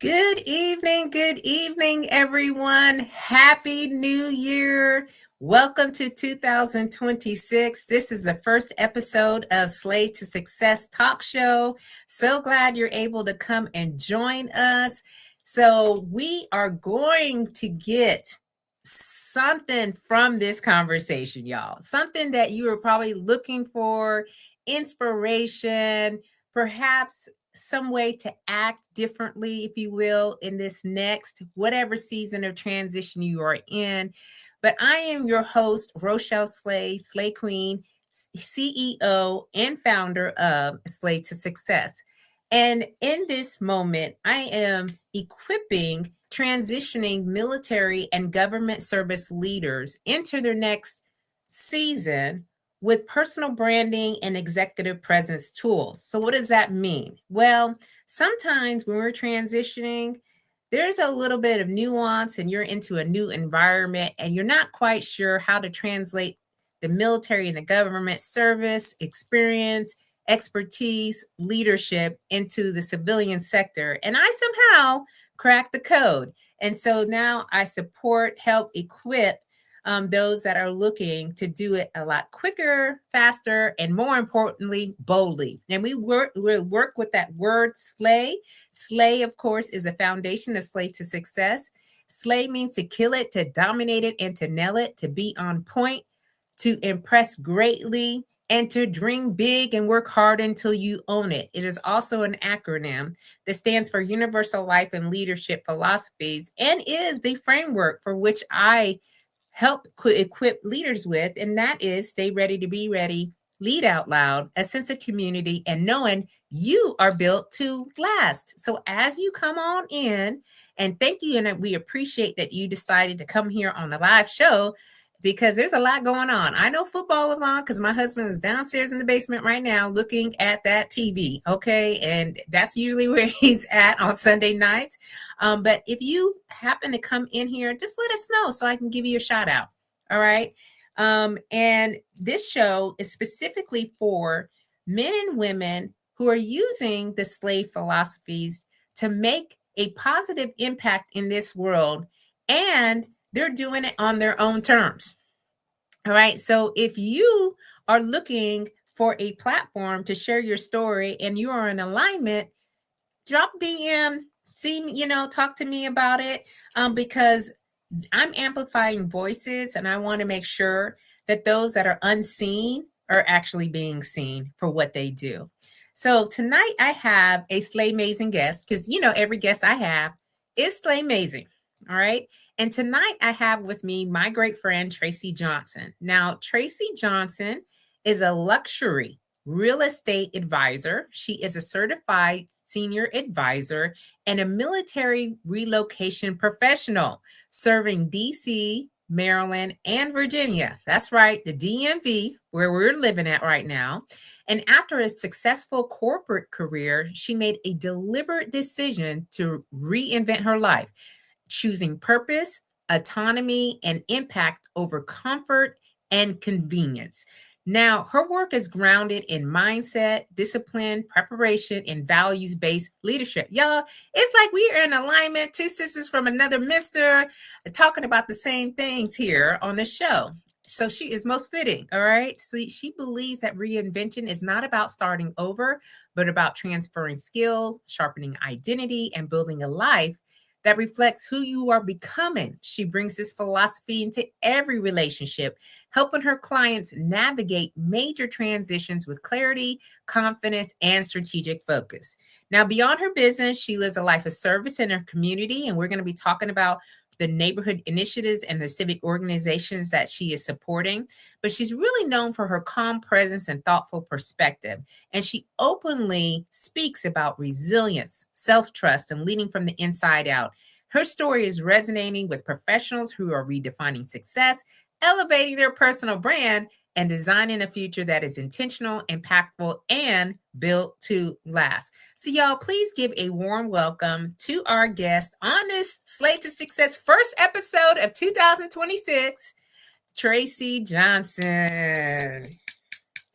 Good evening, everyone. Happy New Year. Welcome to 2026. This is the first episode of Slay to Success Talk Show. So glad you're able to come and join us. So we are going to get something from this conversation, y'all. Something that you were probably looking for, inspiration, perhaps some way to act differently, if you will, in this next whatever season of transition you are in. But I am your host, Rochelle Slay, Slay Queen, CEO and founder of Slay to Success. And in this moment, I am equipping transitioning military and government service leaders into their next season with personal branding and executive presence tools. So, what does that mean? Well, sometimes when we're transitioning, there's a little bit of nuance and you're into a new environment and you're not quite sure how to translate the military and the government service, experience, expertise, leadership into the civilian sector. And I somehow cracked the code. And so now I support, help equip those that are looking to do it a lot quicker, faster, and more importantly, boldly. And we work with that word slay. Slay, of course, is the foundation of Slay to Success. Slay means to kill it, to dominate it, and to nail it, to be on point, to impress greatly, and to dream big and work hard until you own it. It is also an acronym that stands for Universal Life and Leadership Philosophies and is the framework for which I help equip leaders with, and that is stay ready to be ready, lead out loud, a sense of community, and knowing you are built to last. So as you come on in, and thank you, and we appreciate that you decided to come here on the live show because there's a lot going on. I know football is on because my husband is downstairs in the basement right now looking at that TV, okay? And that's usually where he's at on Sunday nights. But if you happen to come in here, just let us know so I can give you a shout out, all right? And this show is specifically for men and women who are using the slave philosophies to make a positive impact in this world, and they're doing it on their own terms. All right. So if you are looking for a platform to share your story and you are in alignment, drop DM, see me, talk to me about it, because I'm amplifying voices and I want to make sure that those that are unseen are actually being seen for what they do. So tonight I have a SLAYMAZING guest because, every guest I have is SLAYMAZING. All right. And tonight I have with me my great friend, Traci Johnson. Now, Traci Johnson is a luxury real estate advisor. She is a certified senior advisor and a military relocation professional serving DC, Maryland, and Virginia. That's right, the DMV, where we're living at right now. And after a successful corporate career, she made a deliberate decision to reinvent her life, choosing purpose, autonomy, and impact over comfort and convenience. Now, her work is grounded in mindset, discipline, preparation, and values-based leadership. Y'all, it's like we are in alignment, two sisters from another mister, talking about the same things here on the show. So she is most fitting, all right? So she believes that reinvention is not about starting over, but about transferring skills, sharpening identity, and building a life that reflects who you are becoming. She brings this philosophy into every relationship, helping her clients navigate major transitions with clarity, confidence, and strategic focus. Now, beyond her business, she lives a life of service in her community, and we're going to be talking about the neighborhood initiatives and the civic organizations that she is supporting. But she's really known for her calm presence and thoughtful perspective. And she openly speaks about resilience, self-trust, and leading from the inside out. Her story is resonating with professionals who are redefining success, elevating their personal brand, and designing a future that is intentional, impactful, and built to last. So y'all, please give a warm welcome to our guest on this Slay to Success first episode of 2026, Traci Johnson.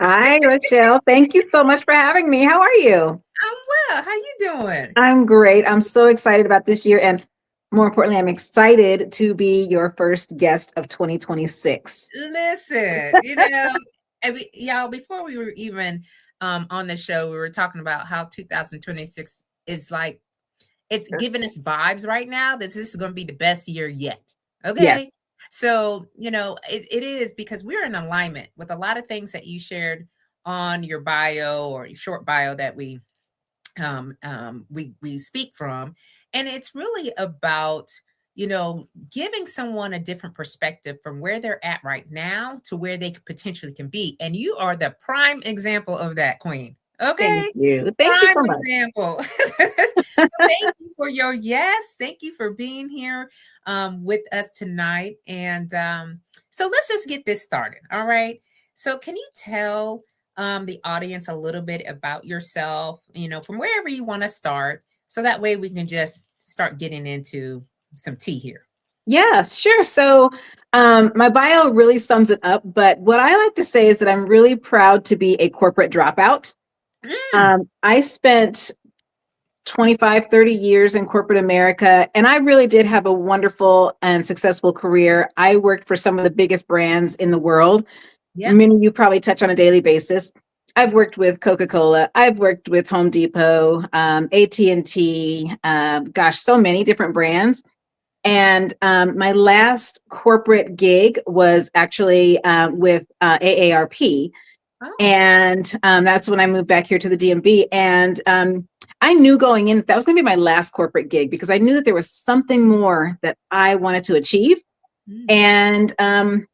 Hi, Rochelle. Thank you so much for having me. How are you? I'm well. How you doing? I'm great. I'm so excited about this year. And more importantly, I'm excited to be your first guest of 2026. Listen, y'all, before we were even on the show, we were talking about how 2026 is like it's giving us vibes right now that this is going to be the best year yet. Yes. Okay. So, it is because we're in alignment with a lot of things that you shared on your bio or your short bio that we speak from, and it's really about giving someone a different perspective from where they're at right now to where they potentially can be, and you are the prime example of that, queen. Thank Okay, you. Thank you prime so much. example. So thank you for your yes, thank you for being here with us tonight, and so let's just get this started. All right, so can you tell the audience a little bit about yourself, from wherever you want to start, so that way we can just start getting into some tea here. Yeah, sure. So my bio really sums it up. But what I like to say is that I'm really proud to be a corporate dropout. Mm, I spent 25, 30 years in corporate America, and I really did have a wonderful and successful career. I worked for some of the biggest brands in the world. yep. Many you probably touch on a daily basis. I've worked with Coca-Cola. I've worked with Home Depot, AT&T, gosh, so many different brands. And my last corporate gig was actually with AARP. Oh. And that's when I moved back here to the DMV. And I knew going in that was going to be my last corporate gig because I knew that there was something more that I wanted to achieve. Mm, And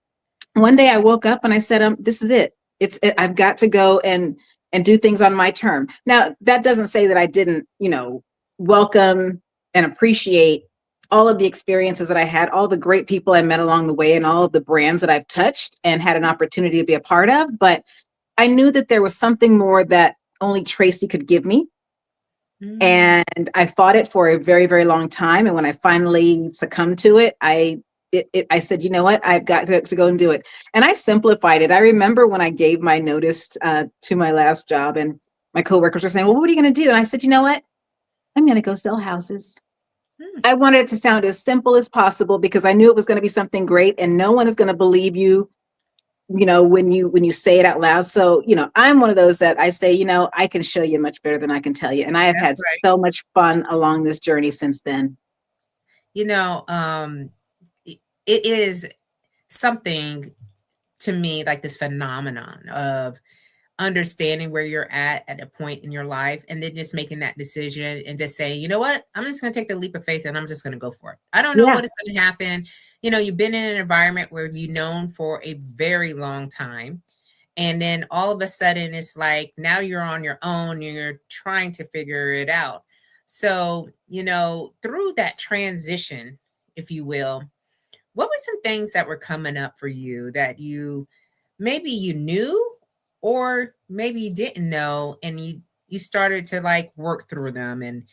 one day I woke up and I said, this is it. I've got to go and do things on my term. Now, that doesn't say that I didn't, welcome and appreciate all of the experiences that I had, all the great people I met along the way, and all of the brands that I've touched and had an opportunity to be a part of. But I knew that there was something more that only Traci could give me. mm. And I fought it for a very, very long time. And when I finally succumbed to it, I said, you know what, I've got to go and do it. And I simplified it. I remember when I gave my notice to my last job, and my coworkers were saying, well, what are you going to do? And I said, you know what, I'm going to go sell houses. Mm. I wanted it to sound as simple as possible because I knew it was going to be something great, and no one is going to believe you, when you say it out loud. So, I'm one of those that I say, I can show you much better than I can tell you. And I have That's had right. so much fun along this journey since then. You know, um, it is something to me like this phenomenon of understanding where you're at a point in your life, and then just making that decision and just saying, you know what, I'm just going to take the leap of faith and I'm just going to go for it. I don't know Yeah. what is going to happen. You've been in an environment where you've known for a very long time, and then all of a sudden it's like now you're on your own, you're trying to figure it out. So through that transition, if you will, what were some things that were coming up for you that maybe you knew, or maybe you didn't know, and you started to like work through them, and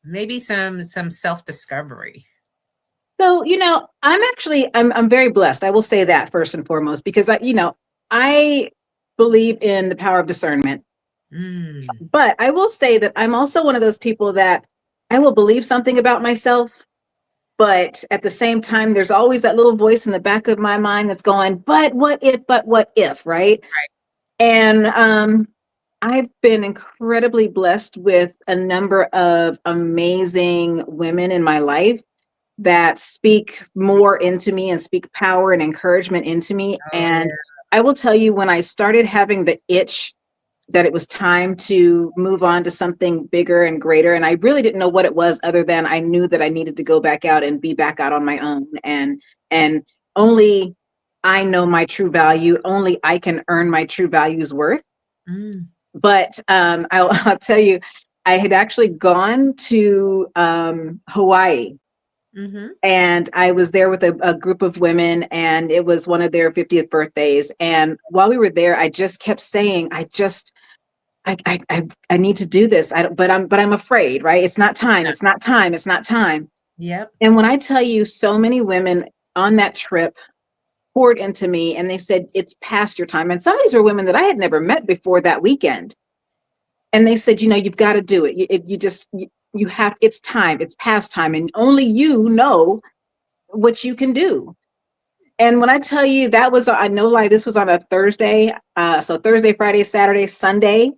maybe some self-discovery? So, I'm very blessed. I will say that first and foremost, because I believe in the power of discernment. Mm. But I will say that I'm also one of those people that I will believe something about myself, but at the same time, there's always that little voice in the back of my mind that's going, but what if, right? And I've been incredibly blessed with a number of amazing women in my life that speak more into me and speak power and encouragement into me. Oh yeah. And I will tell you, when I started having the itch that it was time to move on to something bigger and greater, and I really didn't know what it was, other than I knew that I needed to go back out and be back out on my own. And only I know my true value. Only I can earn my true value's worth. Mm. But I'll tell you, I had actually gone to Hawaii, Mm-hmm. and I was there with a group of women, and it was one of their 50th birthdays. And while we were there, I just kept saying, I need to do this. But I'm afraid, right? It's not time. Yeah. It's not time. It's not time. Yep. And when I tell you, so many women on that trip poured into me, and they said, it's past your time. And some of these were women that I had never met before that weekend. And they said, you've got to do it. You have, it's time, it's past time. And only you know what you can do. And when I tell you that was, I know like this was on a Thursday. So Thursday, Friday, Saturday, Sunday,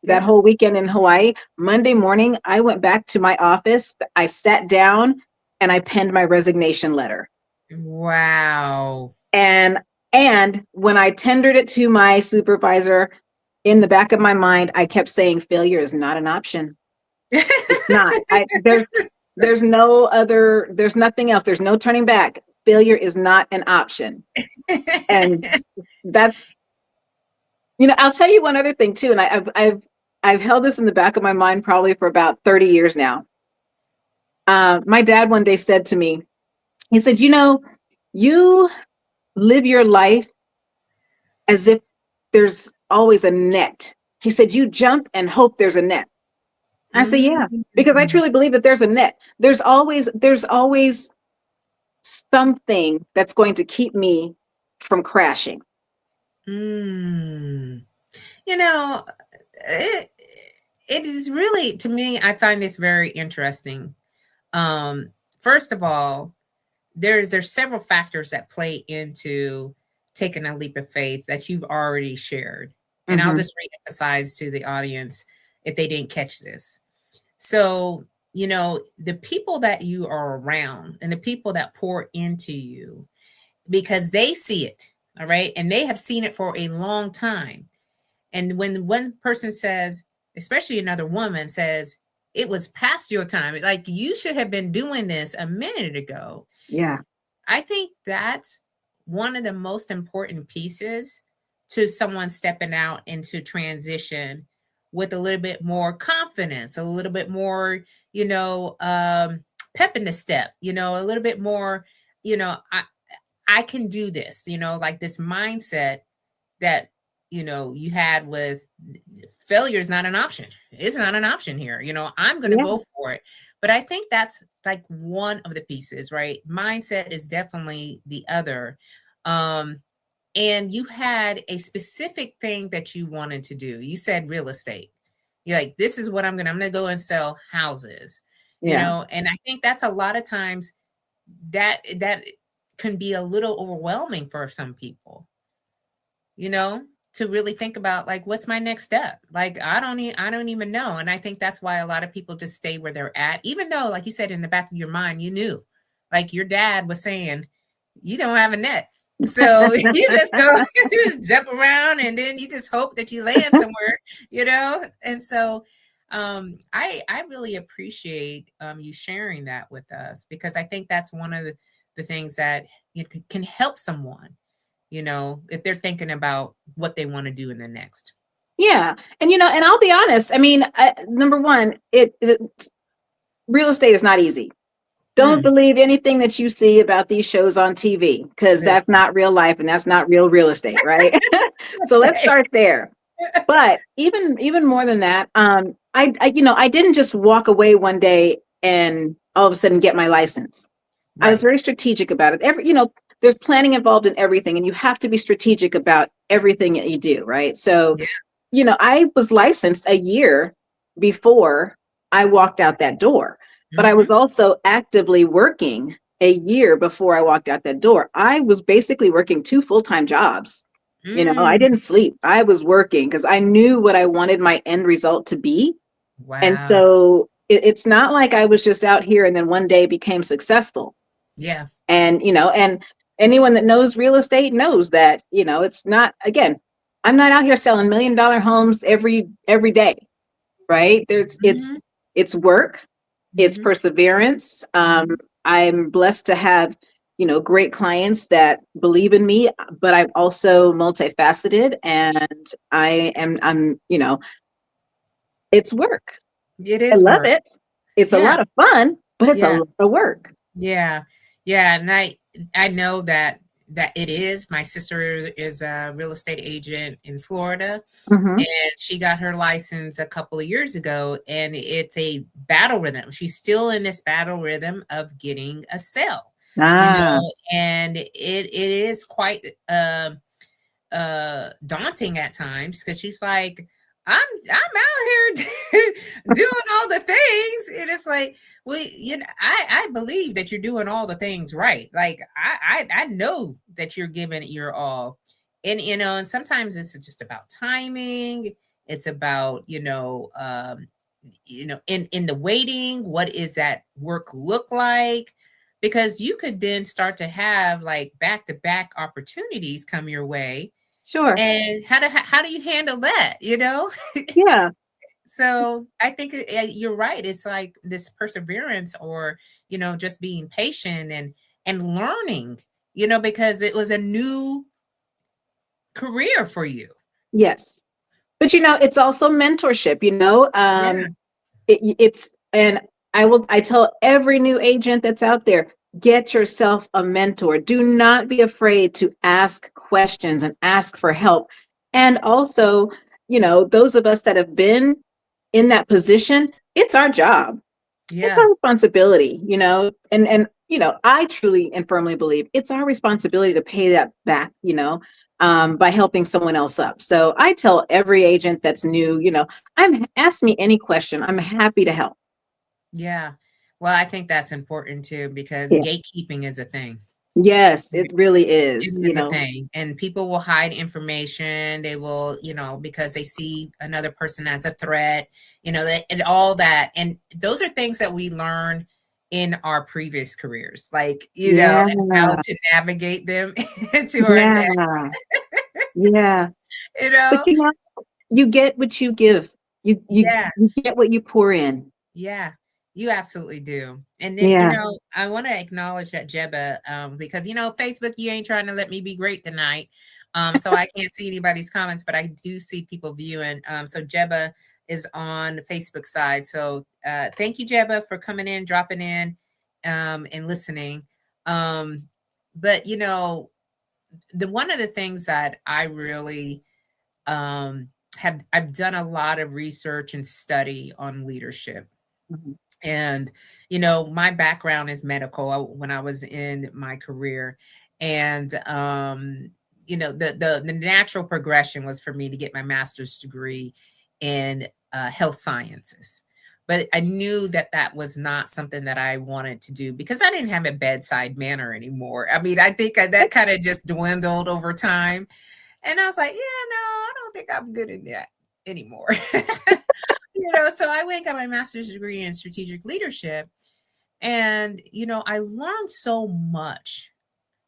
that Yeah. whole weekend in Hawaii. Monday morning, I went back to my office. I sat down and I penned my resignation letter. Wow. And when I tendered it to my supervisor, in the back of my mind, I kept saying failure is not an option. It's not. There's no other, there's nothing else. There's no turning back. Failure is not an option. And that's, I'll tell you one other thing too. And I've held this in the back of my mind probably for about 30 years now. My dad one day said to me, he said, you live your life as if there's always a net. He said, you jump and hope there's a net. I said, yeah, because I truly believe that there's a net. There's always something that's going to keep me from crashing. You know, it is really, to me, I find this very interesting. First of all, there's several factors that play into taking a leap of faith that you've already shared. And I'll just reemphasize to the audience if they didn't catch this. So, the people that you are around and the people that pour into you, because they see it, all right, and they have seen it for a long time. And when one person says, especially another woman says, it was past your time, like you should have been doing this a minute ago. Yeah. I think that's one of the most important pieces to someone stepping out into transition with a little bit more confidence, a little bit more, pep in the step, a little bit more, I can do this, like this mindset that, you had with failure is not an option. It's not an option here. I'm going to go for it. But I think that's like one of the pieces, right? Mindset is definitely the other. And you had a specific thing that you wanted to do. You said real estate. You're like, this is what I'm going to go and sell houses, and I think that's a lot of times that can be a little overwhelming for some people, to really think about like, what's my next step? Like, I don't even know. And I think that's why a lot of people just stay where they're at, even though, like you said, in the back of your mind, you knew, like your dad was saying, you don't have a net. So you just go just jump around and then you just hope that you land somewhere, And so I really appreciate you sharing that with us, because I think that's one of the things that can help someone, if they're thinking about what they want to do in the next. Yeah. And, and I'll be honest. I mean, number one, real estate is not easy. Don't believe anything that you see about these shows on TV, because that's not real life and that's not real estate, right? So let's start there. But even more than that, I didn't just walk away one day and all of a sudden get my license. Right. I was very strategic about it. There's planning involved in everything, and you have to be strategic about everything that you do, right? So, I was licensed a year before I walked out that door. But I was also actively working a year before I walked out that door. I was basically working 2 full-time jobs. I didn't sleep. I was working because I knew what I wanted my end result to be. Wow. And so it's not like I was just out here and then one day became successful. Yeah. And, and anyone that knows real estate knows that, it's not, again, I'm not out here selling $1 million homes every day, right? It's work. It's perseverance. I'm blessed to have, great clients that believe in me, but I'm also multifaceted, and I'm, it's work. It is. I love it. It's a lot of fun, but it's a lot of work. Yeah. Yeah. And I know that it is. My sister is a real estate agent in Florida, and she got her license a couple of years ago, and it's a battle rhythm. She's still in this battle rhythm of getting a sale, and it is quite daunting at times, because she's like, I'm out here doing all the things. And it's like, well, I believe that you're doing all the things right. Like I know that you're giving it your all. And and sometimes it's just about timing. It's about, in the waiting, what is that work look like? Because you could then start to have like back-to-back opportunities come your way. Sure. And how do you handle that, Yeah. So I think you're right. It's like this perseverance, or just being patient and learning, because it was a new career for you. Yes. But it's also mentorship, Yeah. it's, and I tell every new agent that's out there, get yourself a mentor. Do not be afraid to ask questions and ask for help. And also, those of us that have been in that position, it's our job. It's Yeah. our responsibility, and I truly and firmly believe it's our responsibility to pay that back, by helping someone else up. So I tell every agent that's new, ask me any question. I'm happy to help. Yeah. Well, I think that's important too, because Yeah. gatekeeping is a thing. Yes, it really is, It is a thing, and people will hide information. They will, because they see another person as a threat, and all that. And those are things that we learn in our previous careers, like, Yeah, and how to navigate them into our next, yeah, yeah. you But know? you get what you give. Yeah. You get what you pour in. Yeah, you absolutely do. And then, Yeah. I want to acknowledge that Jeba, because Facebook, you ain't trying to let me be great tonight. So I can't see anybody's comments, but I do see people viewing. So Jeba is on the Facebook side. So thank you, Jeba, for coming in, dropping in, and listening. But the one of the things that I really I've done a lot of research and study on leadership. Mhm. And my background is medical when I was in my career. And the natural progression was for me to get my master's degree in health sciences. But I knew that that was not something that I wanted to do, because I didn't have a bedside manner anymore. I mean, I think that kind of just dwindled over time. And I was like, yeah, no, I don't think I'm good in that anymore. So I went and got my master's degree in strategic leadership. And, I learned so much,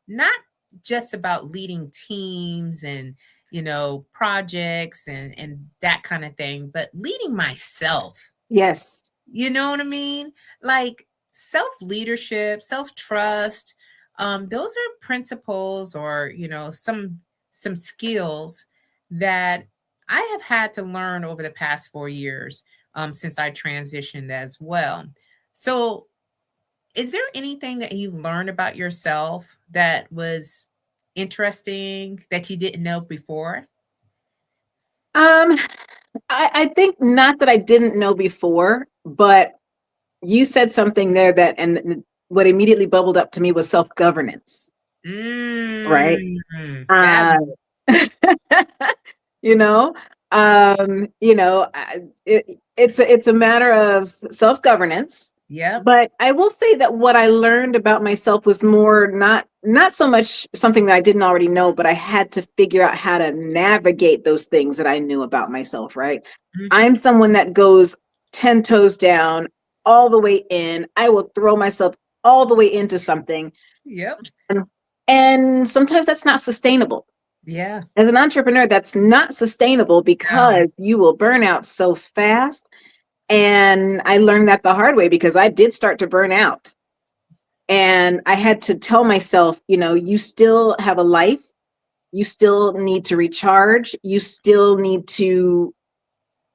not just about leading teams and, projects and that kind of thing, but leading myself. Yes. You know what I mean? Like self leadership, self trust. Those are principles, or some skills that I have had to learn over the past 4 years, since I transitioned as well. So, is there anything that you learned about yourself that was interesting that you didn't know before? Um, I think not that I didn't know before, but you said something there and what immediately bubbled up to me was self-governance, right? That Uh, one. you know, it's a matter of self-governance. Yep. But I will say that what I learned about myself was more not so much something that I didn't already know, but I had to figure out how to navigate those things that I knew about myself, right? Mhm. I'm someone that goes 10 toes down, all the way in. I will throw myself all the way into something. Yep. And, and sometimes that's not sustainable. Yeah. As an entrepreneur, that's not sustainable No. because you will burn out so fast. And I learned that the hard way because I did start to burn out. And I had to tell myself, you still have a life. You still need to recharge. You still need to,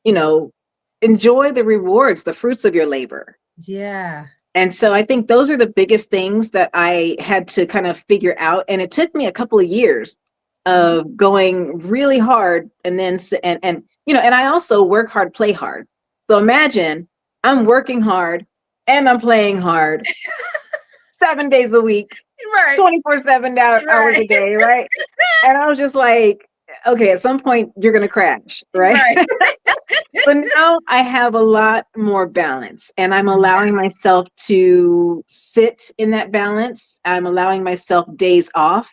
you know, enjoy the rewards, the fruits of your labor. Yeah. And so I think those are the biggest things that I had to kind of figure out. And it took me a couple of years Mhm. of going really hard and then, and I also work hard, play hard. So imagine I'm working hard and I'm playing hard 7 days a week, Right. 24/7 hours Right. a day, right? And I was just like, okay, at some point you're going to crash, right? Right. But now I have a lot more balance, and I'm Yeah. allowing myself to sit in that balance. I'm allowing myself days off.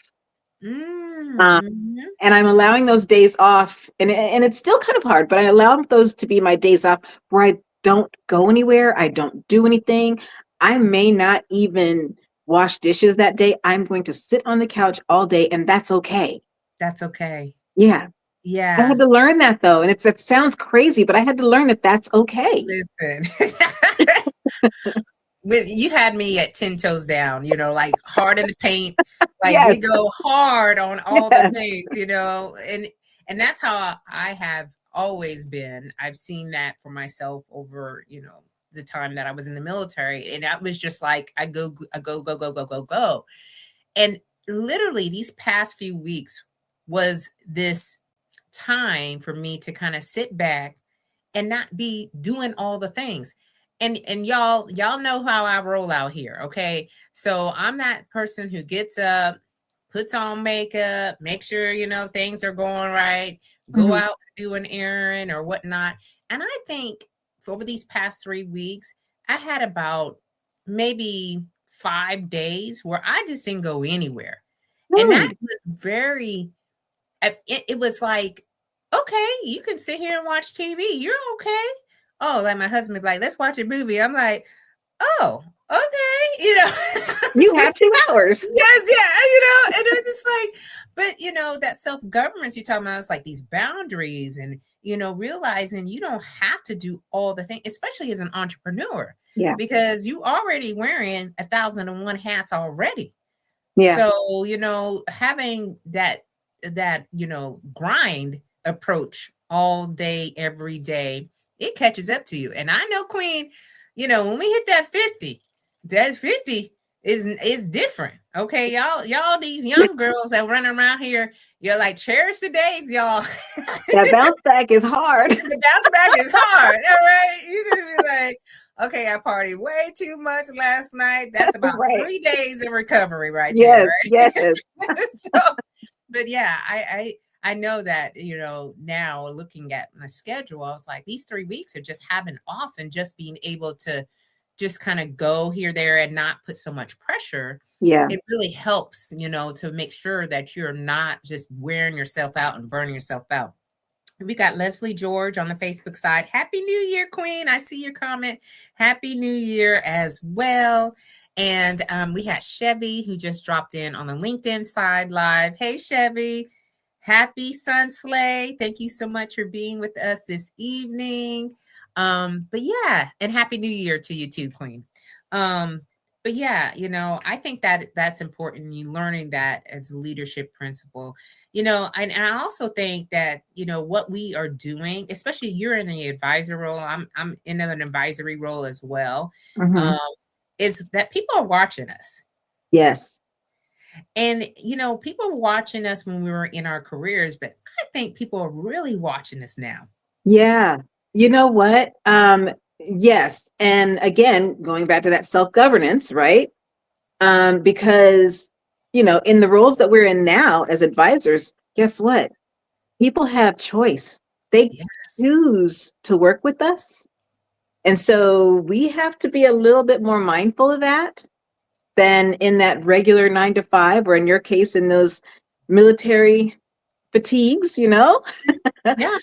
Um, Mhm. and I'm allowing those days off, and it's still kind of hard, but I allow those to be my days off where I don't go anywhere, I don't do anything. I may not even wash dishes that day. I'm going to sit on the couch all day, and that's okay. That's okay. Yeah. I had Yeah. to learn that though, and it sounds crazy, but I had to learn that that's okay. Listen. You had me at 10 toes down, like hard in the paint, like Yes. we go hard on all the Yeah. things, and that's how I have always been. I've seen that for myself over, the time that I was in the military, and that was just like I go, go, go, go, go, go, go. And literally these past few weeks was this time for me to kind of sit back and not be doing all the things. And y'all know how I roll out here, okay? So I'm that person who gets up, puts on makeup, make sure things are going right, go Mhm. out, do an errand or whatnot. And I think for over these past 3 weeks, I had about maybe 5 days where I just didn't go anywhere. And that Good. was very it was like, okay, you can sit here and watch TV. You're okay. Oh, like my husband was like, let's watch a movie. I'm like, oh, okay, You have 2 hours. yes, yeah, and it was just like, but that self-governance you're talking about is like these boundaries and realizing you don't have to do all the things, especially as an entrepreneur, Yeah. because you already wearing 1,001 hats already. Yeah. So, having that grind approach all day, every day, it catches up to you. And I know, Queen, when we hit that 50 is different. Okay, y'all these young girls that run around here, you're like, cherish the days, y'all. That bounce back is hard. The bounce back is hard. All right. You just be like, okay, I partied way too much last night. That's about Right. 3 days of recovery right there, Yes, right? yes. So, but yeah, I know that, now looking at my schedule, I was like, these 3 weeks are just having off and just being able to just kind of go here, there, and not put so much pressure. Yeah. It really helps, to make sure that you're not just wearing yourself out and burning yourself out. We got Leslie George on the Facebook side. Happy New Year, Queen. I see your comment. Happy New Year as well. And we had Chevy who just dropped in on the LinkedIn side live. Hey, Chevy. Happy Sun Slay. Thank you so much for being with us this evening. But yeah, and Happy New Year to you too, Queen. But yeah, I think that that's important. You learning that as a leadership principle, and I also think that, what we are doing, especially you're in the advisor role, I'm in an advisory role as well, um, Mhm. is that people are watching us. Yes. And, people were watching us when we were in our careers, but I think people are really watching us now. Yeah. You know what? Yes. And again, going back to that self-governance, right? Because, in the roles that we're in now as advisors, guess what? People have choice. They Yes. choose to work with us. And so we have to be a little bit more mindful of that than in that regular 9 to 5, or in your case, in those military fatigues, Yeah.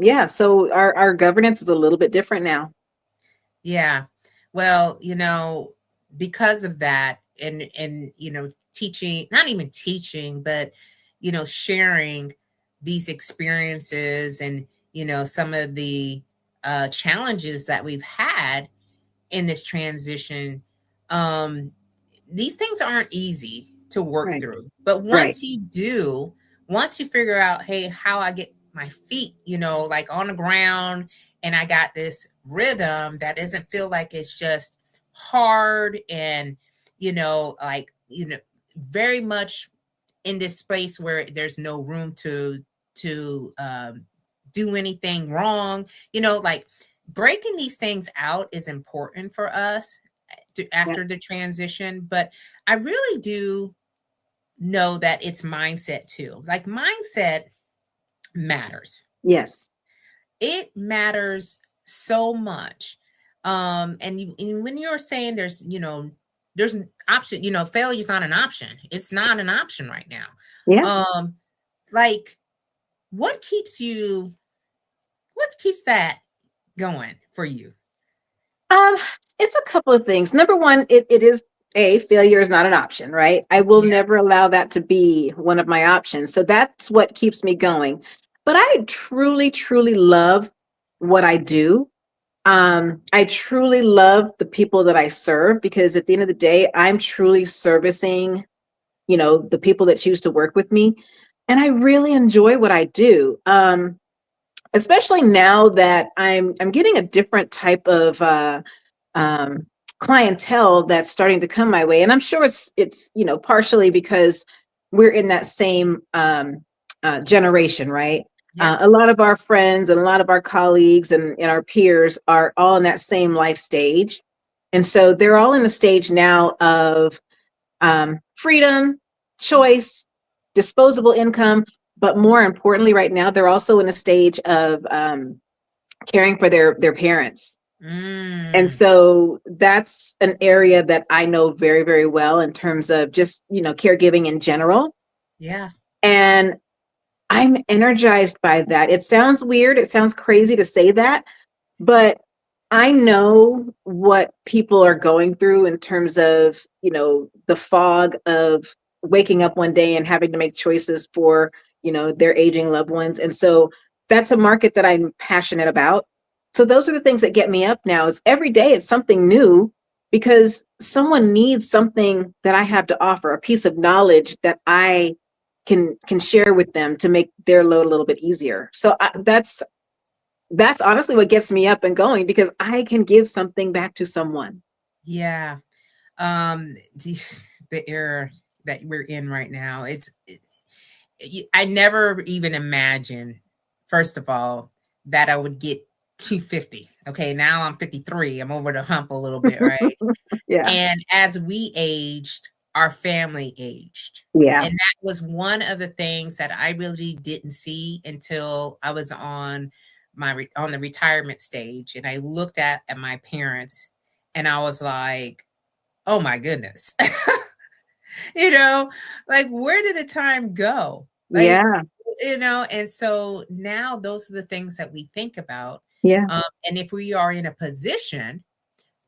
Yeah, so our governance is a little bit different now. Yeah. Well, because of that, and teaching, not even teaching, but sharing these experiences and some of the challenges that we've had in this transition. um these things aren't easy to work Right. through. But Right. once you figure out, hey, how I get my feet, like on the ground, and I got this rhythm that doesn't feel like it's just hard and, like, very much in this space where there's no room to do anything wrong, like breaking these things out is important for us Yeah. after the transition. But I really do know that it's mindset too. Like mindset matters. Yes. It matters so much. And when you're saying there's an option, failure is not an option. It's not an option right now. Yeah. Like what keeps that going for you? Um, it's a couple of things. Number one, it is failure is not an option, right? I will Yeah. never allow that to be one of my options. So that's what keeps me going. But I truly, truly love what I do. I truly love the people that I serve because at the end of the day, I'm truly servicing, the people that choose to work with me. And I really enjoy what I do. Especially now that I'm getting a different type of um, clientele that's starting to come my way, and I'm sure it's partially because we're in that same generation, right? Yeah. A lot of our friends and a lot of our colleagues and our peers are all in that same life stage, and so they're all in the stage now of freedom, choice, disposable income. But more importantly, right now, they're also in a stage of caring for their parents. And Mm, so that's an area that I know very, very well in terms of just, caregiving in general. yeah. And I'm energized by that. It sounds weird. It sounds crazy to say that, but I know what people are going through in terms of, the fog of waking up one day and having to make choices for, their aging loved ones. And so that's a market that I'm passionate about. So those are the things that get me up now is every day it's something new because someone needs something that I have to offer, a piece of knowledge that I can share with them to make their load a little bit easier. So that's honestly what gets me up and going because I can give something back to someone. Yeah. The era that we're in right now, I never even imagined, first of all, that I would get to 50. Okay, now I'm 53. I'm over the hump a little bit, right? Yeah. And as we aged, our family aged. Yeah. And that was one of the things that I really didn't see until I was on on the retirement stage and I looked at my parents and I was like, "Oh my goodness." You know, like where did the time go? Like, Yeah. and so now those are the things that we think about. Yeah. And if we are in a position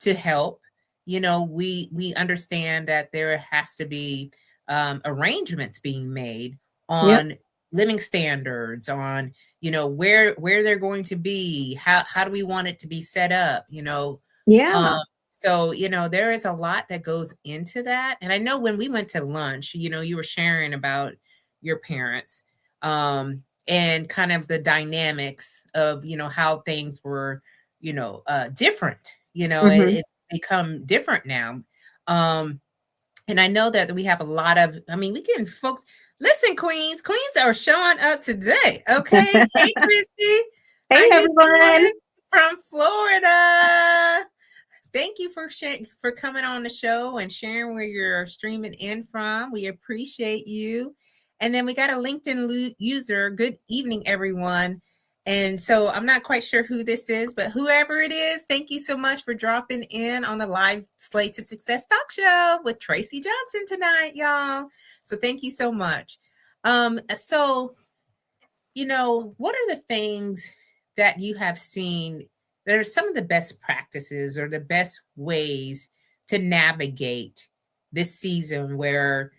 to help, we understand that there has to be arrangements being made Yep. on living standards, on where they're going to be, how do we want it to be set up, um, Yeah. so there is a lot that goes into that. And I know when we went to lunch, you were sharing about your parents, and kind of the dynamics of how things were different. Hmm. It's become different now. um and I know that we have a lot of, I mean, we can folks listen, queens are showing up today. Okay, hey Christy, Hey how you everyone. doing from Florida? Thank you for coming on the show and sharing where you're streaming in from. We appreciate you. And then we got a LinkedIn user. Good evening, everyone. And so I'm not quite sure who this is, but whoever it is, thank you so much for dropping in on the live Slay to Success talk show with Traci Johnson tonight, y'all. So thank you so much. So what are the things that you have seen that are some of the best practices or the best ways to navigate this season where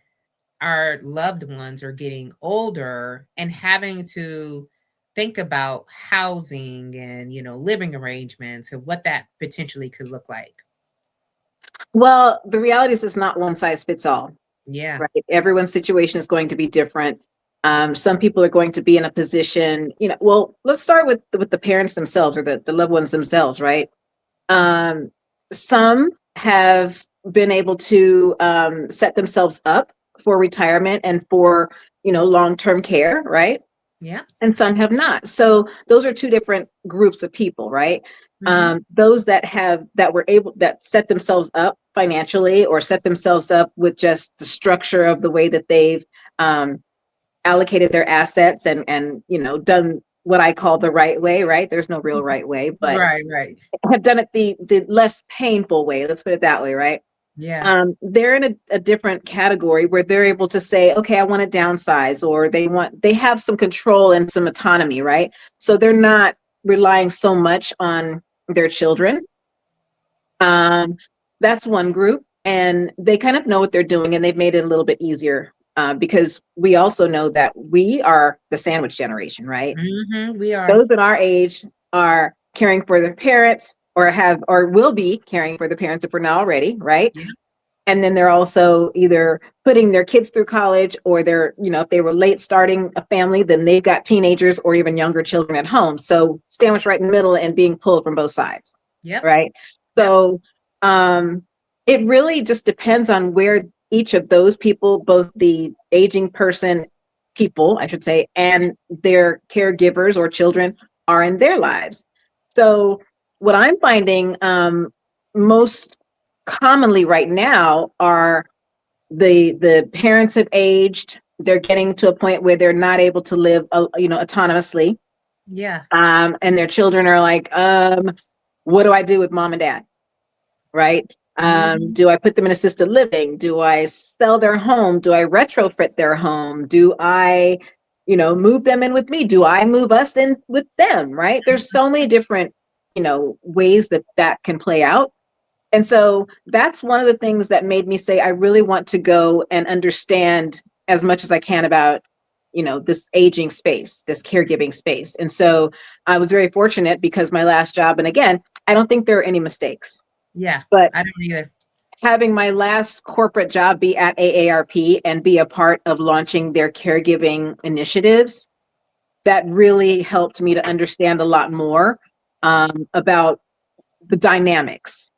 our loved ones are getting older and having to think about housing and living arrangements and what that potentially could look like? Well, the reality is it's not one size fits all, Yeah. right? Everyone's situation is going to be different. Some people are going to be in a position, well, let's start with the parents themselves or the loved ones themselves, right? Um, some have been able to set themselves up for retirement and for, long-term care, right? Yeah. And some have not. So those are two different groups of people, right? Hmm. Those that set themselves up financially or set themselves up with just the structure of the way that they've um, allocated their assets and done what I call the right way, right? There's no real right way, but Right, right. have done it the less painful way. Let's put it that way, right? Yeah. They're in a different category where they're able to say, okay, I want to downsize, or they have some control and some autonomy, right? So they're not relying so much on their children. That's one group, and they kind of know what they're doing, and they've made it a little bit easier because we also know that we are the sandwich generation, right? We are. Those at our age are caring for their parents, or will be caring for the parents if we're not already, right? Yeah. And then they're also either putting their kids through college, or if they were late starting a family, then they've got teenagers or even younger children at home. So sandwich right in the middle and being pulled from both sides. Yep. Right. Yep. So it really just depends on where each of those people, both the aging person people, I should say, and their caregivers or children are in their lives. So what I'm finding most commonly right now are the parents have aged. They're getting to a point where they're not able to live, autonomously. Yeah. And their children are like, what do I do with mom and dad? Right? Do I put them in assisted living? Do I sell their home? Do I retrofit their home? Do I, move them in with me? Do I move us in with them? Right? There's so many different, ways that can play out. And so that's one of the things that made me say, I really want to go and understand as much as I can about, this aging space, this caregiving space. And so I was very fortunate because my last job, and again, I don't think there are any mistakes. Yeah. But I don't either. Having my last corporate job be at AARP and be a part of launching their caregiving initiatives, that really helped me to understand a lot more about the dynamics.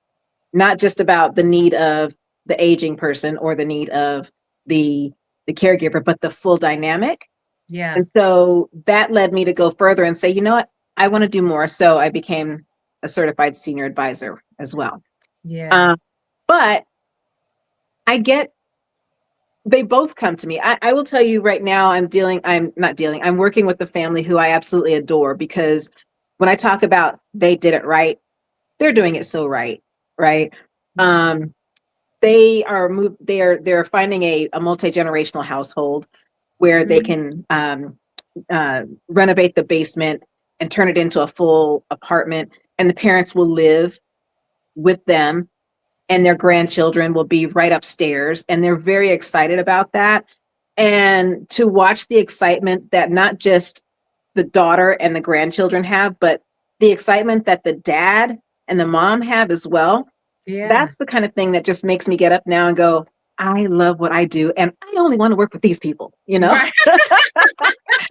Not just about the need of the aging person or the need of the caregiver, but the full dynamic. Yeah. And so that led me to go further and say, you know what, I want to do more. So I became a certified senior advisor as well. Yeah. But they both come to me. I will tell you right now, I'm working with a family who I absolutely adore, because when I talk about they did it right, they're doing it so right. Right. They're finding a multi-generational household where they can renovate the basement and turn it into a full apartment, and the parents will live with them, and their grandchildren will be right upstairs, and they're very excited about that. And to watch the excitement that not just the daughter and the grandchildren have, but the excitement that the dad and the mom have as well. Yeah. That's the kind of thing that just makes me get up now and go, I love what I do, and I only want to work with these people, Right.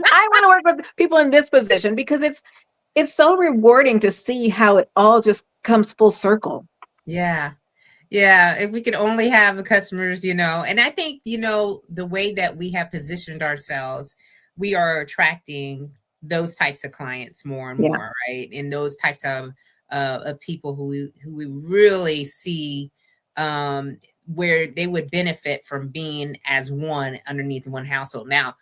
I want to work with people in this position because it's so rewarding to see how it all just comes full circle. Yeah. Yeah. If we could only have the customers, and I think, the way that we have positioned ourselves, we are attracting those types of clients more and more, right? And those types of people who we really see where they would benefit from being as one underneath one household. Now,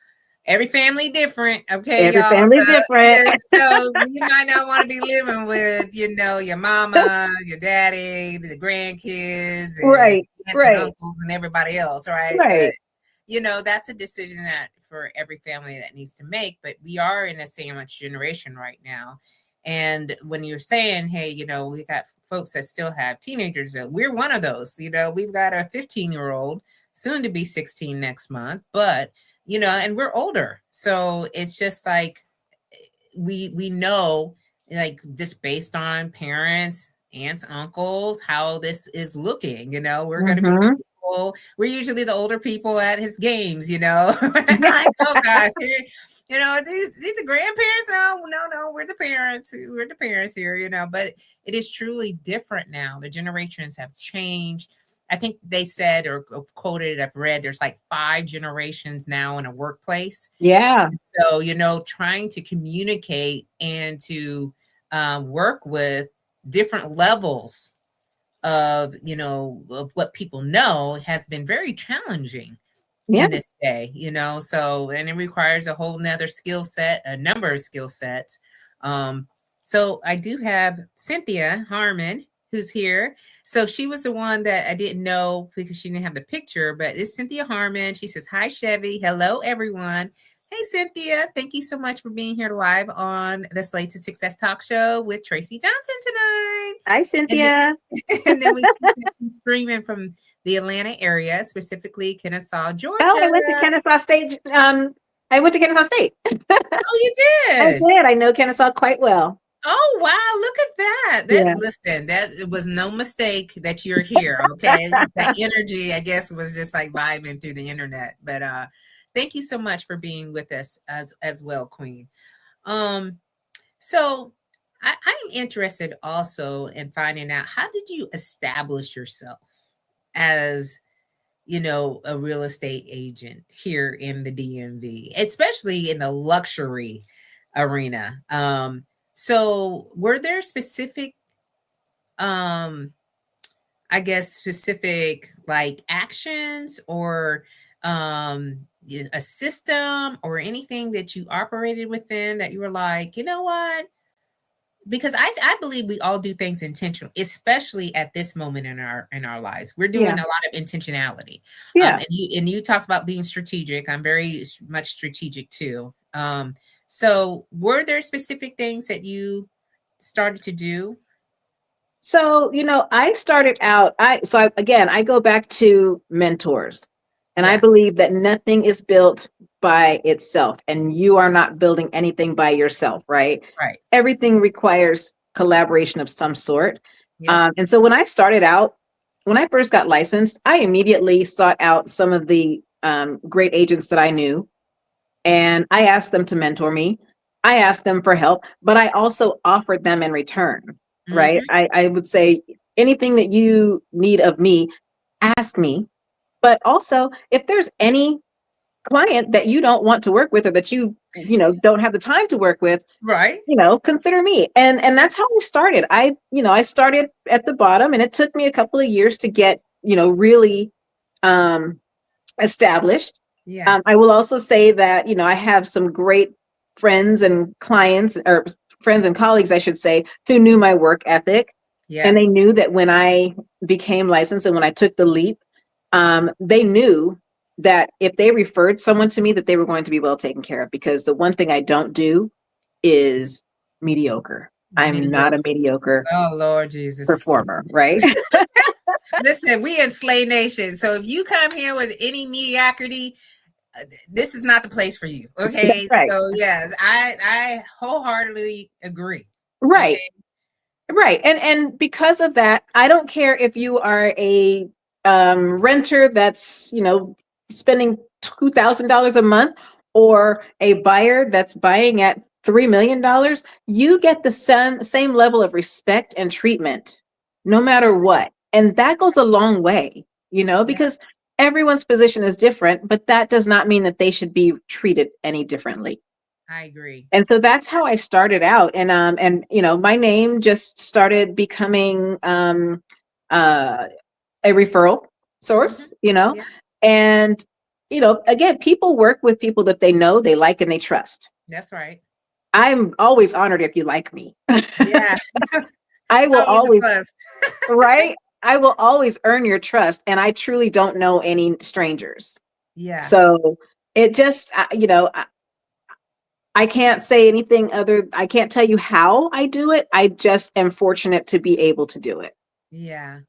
every family different, okay, Every y'all. family different. So you might not want to be living with, your mama, your daddy, the grandkids, and Right, aunts and uncles and everybody else, right? right. But that's a decision that for every family that needs to make. But we are in a sandwich generation right now. And when you're saying, hey, we got folks that still have teenagers, we're one of those. We've got a 15-year-old, soon to be 16 next month, but and we're older. So it's just like we know, like, just based on parents, aunts, uncles, how this is looking. We're going to be people. We're usually the older people at his games, like, oh gosh, these are grandparents. No, we're the parents. We're the parents here, but it is truly different now. The generations have changed. I think they said or quoted, I've read, there's like 5 generations now in a workplace. Yeah. So, trying to communicate and to work with different levels of, of what people know has been very challenging. Yeah. in this day, so, and it requires a whole nother skill set, a number of skill sets. So I do have Cynthia Harmon who's here. So she was the one that I didn't know because she didn't have the picture, but it's Cynthia Harmon. She says, hi, Chevy. Hello, everyone. Hey, Cynthia. Thank you so much for being here live on the Slay to Success Talk Show with Traci Johnson tonight. Hi, And then, Cynthia. and then she's streaming from the Atlanta area, specifically Kennesaw, Oh, Georgia. I went to Kennesaw State. I went to Kennesaw State. Oh, you I did? did. I know Kennesaw quite well. Oh, wow, look at that. Yeah. Listen, that was no mistake that you're here, okay? That energy, I guess, was just like vibing through the internet. But thank you so much for being with us as well, Queen. So I'm interested also in finding out, how did you establish yourself as a real estate agent here in the DMV, especially in the luxury arena. So were there specific, I guess, specific like actions or a system or anything that you operated within that you were like, you know what? Because I believe we all do things intentional, especially at this moment in our lives. We're doing Yeah. a lot of intentionality. Yeah. And you talked about being strategic. I'm very much strategic too. So were there specific things that you started to do? So, I started out, again, I go back to mentors, and I Yeah, believe that nothing is built by itself, and you are not building anything by yourself, right? right. Everything requires collaboration of some sort. Yep. And so when I started out, when I first got licensed, I immediately sought out some of the great agents that I knew, and I asked them to mentor me. I asked them for help, but I also offered them in return, right? Mm-hmm. I would say, anything that you need of me, ask me. But also, if there's any client that you don't want to work with, or that don't have the time to work with, Right. consider me. And that's how we started. I started at the bottom, and it took me a couple of years to get, really established. Yeah. I will also say that, I have some great friends and clients, or friends and colleagues, I should say, who knew my work ethic. And Yeah. they knew that when I became licensed and when I took the leap, they knew that if they referred someone to me, that they were going to be well taken care of. Because the one thing I don't do is mediocre. I'm not a Mediocre. mediocre Oh, Lord Jesus. performer, right? Listen, we in Slay Nation. So if you come here with any mediocrity, this is not the place for you. That's Okay. right. So yes, I wholeheartedly agree. Right. Okay. Right. And because of that, I don't care if you are a renter that's, spending $2,000 a month, or a buyer that's buying at $3 million. You get the same level of respect and treatment, no matter what. And that goes a long way, Yeah, because everyone's position is different, but that does not mean that they should be treated any differently. I agree. And so that's how I started out. And my name just started becoming a referral Mhm. source, Yeah, and again, people work with people that they know, they like, and they trust. that's right. I'm always honored if you like me. Yeah, I it's will always a always, plus. right? I will always earn your trust, and I truly don't know any strangers. Yeah, So it just, I can't say anything other. I can't tell you how I do it. I just am fortunate to be able to do it. yeah.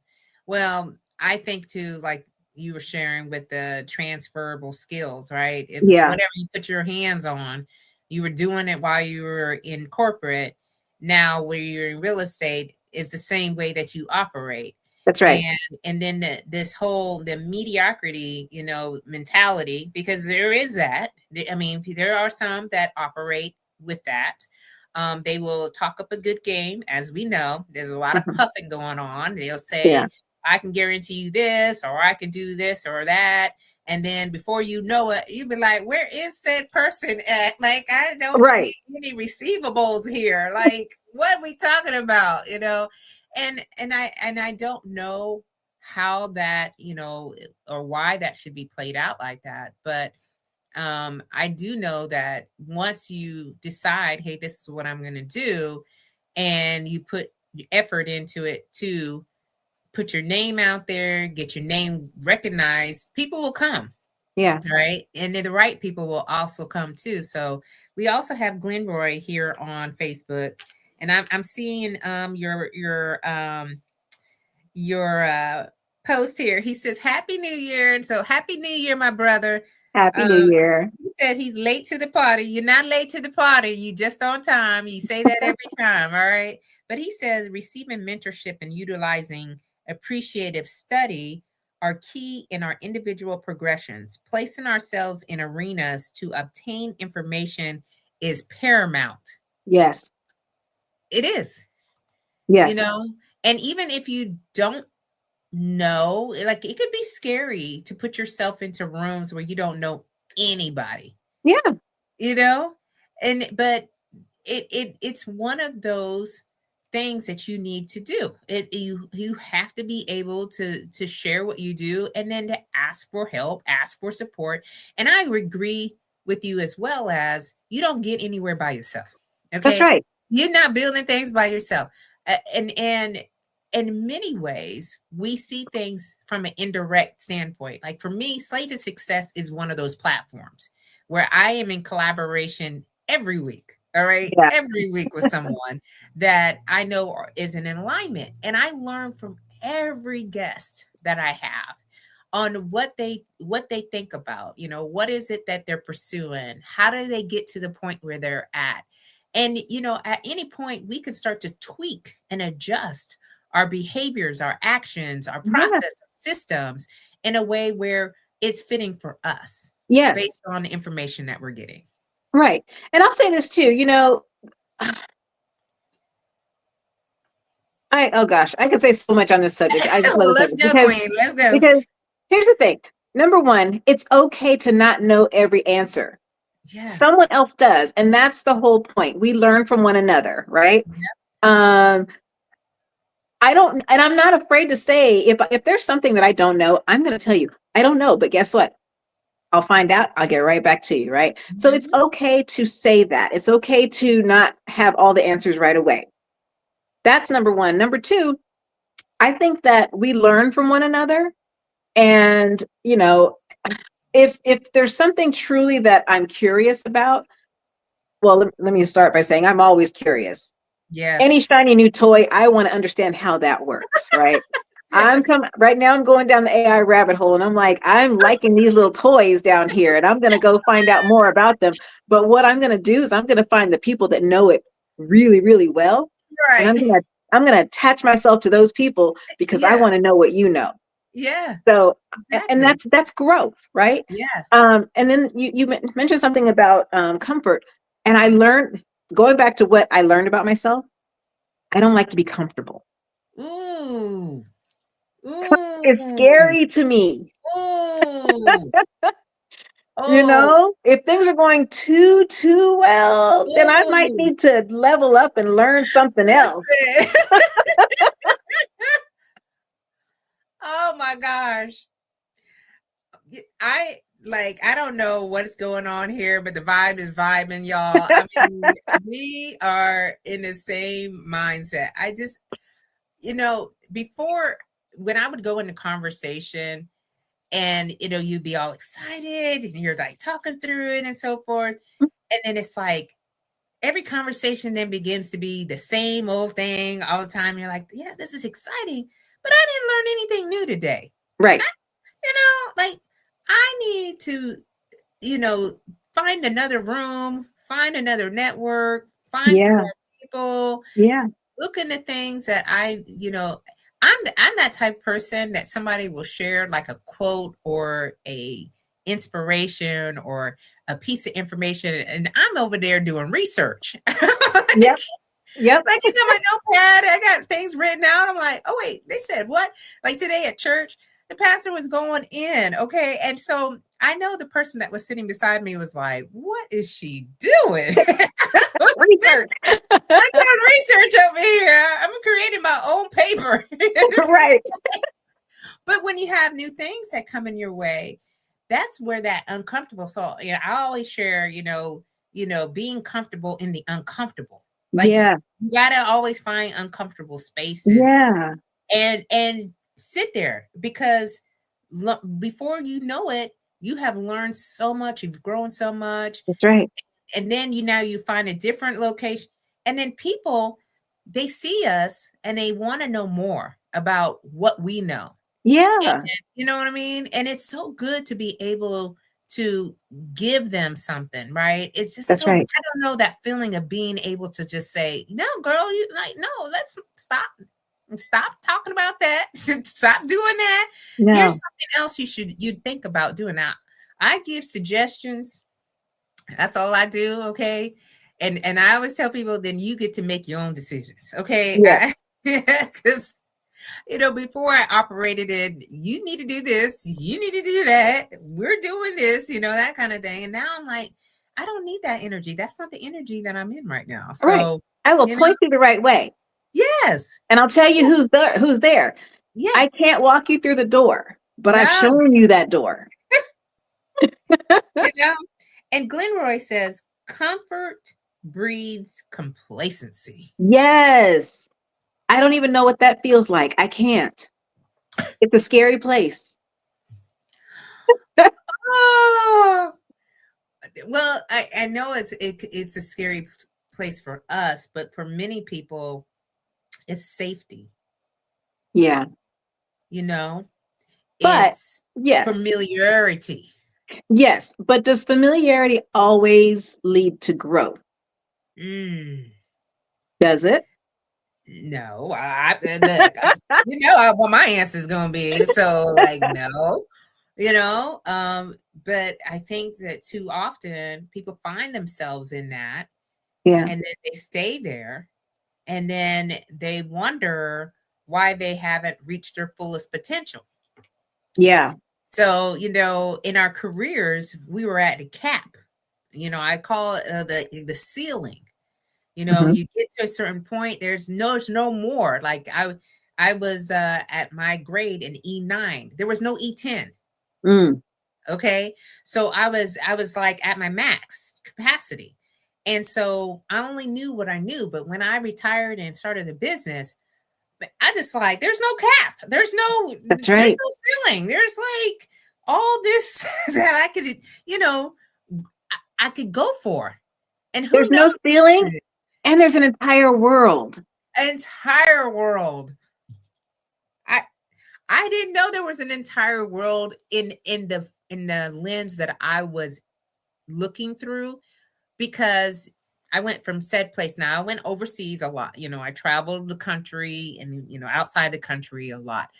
Well, I think too, like you were sharing with the transferable skills, right? If Yeah, whatever you put your hands on, you were doing it while you were in corporate. Now, where you're in real estate, is the same way that you operate. that's right. And then this whole the mediocrity, mentality, because there is that. I mean, there are some that operate with that. They will talk up a good game, as we know. There's a lot of Mhm. puffing going on. They'll Yeah, say, I can guarantee you this, or I can do this or that. And then before you know it, you'll be like, where is said person at? Like, I don't see right. any receivables here. Like, what are we talking about? And I don't know how that, or why that should be played out like that. But I do know that once you decide, hey, this is what I'm going to do, and you put effort into it to put your name out there, get your name recognized, people will come. Yeah. Right. And then the right people will also come too. So we also have Glenroy here on Facebook. And I'm seeing your post here. He says Happy New Year. And so Happy New Year, my brother. Happy New Year. He said he's late to the party. You're not late to the party. You just on time. You say that every time. All right. But he says receiving mentorship and utilizing appreciative study are key in our individual progressions. Placing ourselves in arenas to obtain information is paramount. Yes. It is. Yes. And even if you don't know, like it could be scary to put yourself into rooms where you don't know anybody. Yeah. But it's one of those things that you need to do. You have to be able to share what you do, and then to ask for help, ask for support. And I agree with you as well, as you don't get anywhere by yourself. Okay. That's right. You're not building things by yourself. And in many ways, we see things from an indirect standpoint. Like for me, Slay to Success is one of those platforms where I am in collaboration every week. All right. Yeah. Every week with someone that I know is in alignment. And I learn from every guest that I have on what they think about, what is it that they're pursuing? How do they get to the point where they're at? And, at any point we could start to tweak and adjust our behaviors, our actions, our process, our systems in a way where it's fitting for us. Yes. Based on the information that we're getting. Right. And I'll say this too, oh gosh, I could say so much on this subject. I just let's go, Queen. Let's go. Because here's the thing. Number one, it's okay to not know every answer. Yes. Someone else does. And that's the whole point. We learn from one another, right? Yep. And I'm not afraid to say, if there's something that I don't know, I'm going to tell you, I don't know, but guess what? I'll find out. I'll get right back to you. Right. Mm-hmm. So it's okay to say that. It's okay to not have all the answers right away. That's number one. Number two, I think that we learn from one another. And, if there's something truly that I'm curious about, well, let me start by saying I'm always curious. Yes. Any shiny new toy, I want to understand how that works. Right. Yes. Right now I'm going down the AI rabbit hole, and I'm like, I'm liking these little toys down here, and I'm going to go find out more about them. But what I'm going to do is I'm going to find the people that know it really, really well. Right. And I'm going to attach myself to those people because I want to know what you know. Yeah. So, exactly. And that's growth, right? Yeah. And then you mentioned something about comfort, and I learned, going back to what I learned about myself, I don't like to be comfortable. Ooh. It's scary to me. If things are going too well, then I might need to level up and learn something else. Oh my gosh. I don't know what's going on here, but the vibe is vibing, y'all. I mean, we are in the same mindset. I just, before, when I would go into conversation and, you'd be all excited and you're like talking through it and so forth. And then it's like every conversation then begins to be the same old thing all the time. You're like, yeah, this is exciting, but I didn't learn anything new today. Right. I need to, find another room, find another network, find some more people. Yeah. Look into things that I'm that type of person that somebody will share like a quote or a inspiration or a piece of information, and I'm over there doing research. Yep. Like it's on my notepad, I got things written out. I'm like, oh wait, they said what? Like today at church, the pastor was going in. Okay. And so I know the person that was sitting beside me was like, what is she doing? Research. I'm doing research over here. I'm creating my own paper. Right. But when you have new things that come in your way, that's where that uncomfortable. So, I always share, being comfortable in the uncomfortable. Like Yeah. you gotta always find uncomfortable spaces Yeah. and sit there because before you know it, you have learned so much, you've grown so much, That's right. and then you find a different location, and then people, they see us and they want to know more about what we know. And, Yeah. you know what I mean? And it's so good to be able to give them something, right? It's just That's so, I right. don't know, that feeling of being able to just say, no, girl, you like, no, let's stop talking about that. Stop doing that. Here's No. something else you'd think about doing. Now, I give suggestions. That's all I do, okay? And I always tell people, then you get to make your own decisions, okay? Yeah. Because before I operated in, you need to do this, you need to do that, we're doing this, that kind of thing. And now I'm like, I don't need that energy. That's not the energy that I'm in right now. Right. So, I will you know, point you the right way. yes, And I'll tell you who's there. Who's there. yeah, I can't walk you through the door, but I've no, shown you that door. you know. And Glenroy says, comfort breeds complacency. Yes. I don't even know what that feels like. I can't. It's a scary place. Oh, well, I know it's a scary place for us, but for many people, it's safety. Yeah. But It's yes. familiarity. Yes. But does familiarity always lead to growth? Mm, Does it? no, look, what my answer is going to be. So, like, no, but I think that too often people find themselves in that, Yeah. and then they stay there, and then they wonder why they haven't reached their fullest potential. Yeah. So, in our careers, we were at the cap. I call it the ceiling. Hmm. You get to a certain point, there's no more. Like I was at my grade in E9. There was no E10. Mm. Okay. So I was like at my max capacity. And so I only knew what I knew. But when I retired and started the business, I just like, there's no cap. That's There's right. no ceiling. There's like all this that I could, I could go for. And who There's knows? no ceiling and there's an entire world. Entire world. I I didn't know there was an entire world in the lens that I was looking through, because I went from said place. Now I went overseas a lot. I traveled the country and outside the country a lot.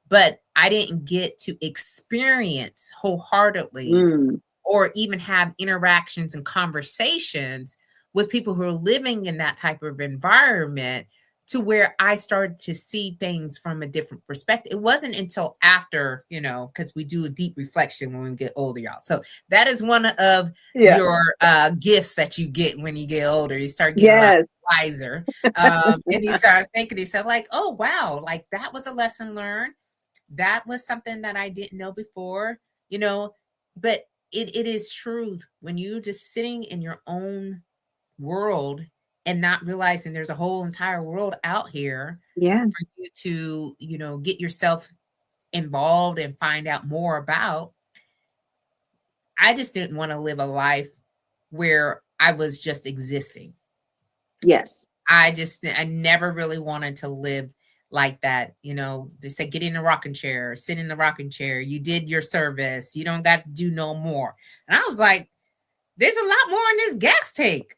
But I didn't get to experience wholeheartedly Mm. or even have interactions and conversations with people who are living in that type of environment, to where I started to see things from a different perspective. It wasn't until after, because we do a deep reflection when we get older, y'all. So that is one of Yeah. your gifts that you get when you get older. You start getting a lot Yes. wiser. And you start thinking to yourself, like, oh, wow, like that was a lesson learned. That was something that I didn't know before, but it is true when you just sitting in your own world and not realizing there's a whole entire world out here Yeah. for you to, get yourself involved and find out more about. I just didn't want to live a life where I was just existing. Yes. I never really wanted to live like that. They say get in the rocking chair, sit in the rocking chair. You did your service. You don't got to do no more. And I was like, there's a lot more in this gas tank.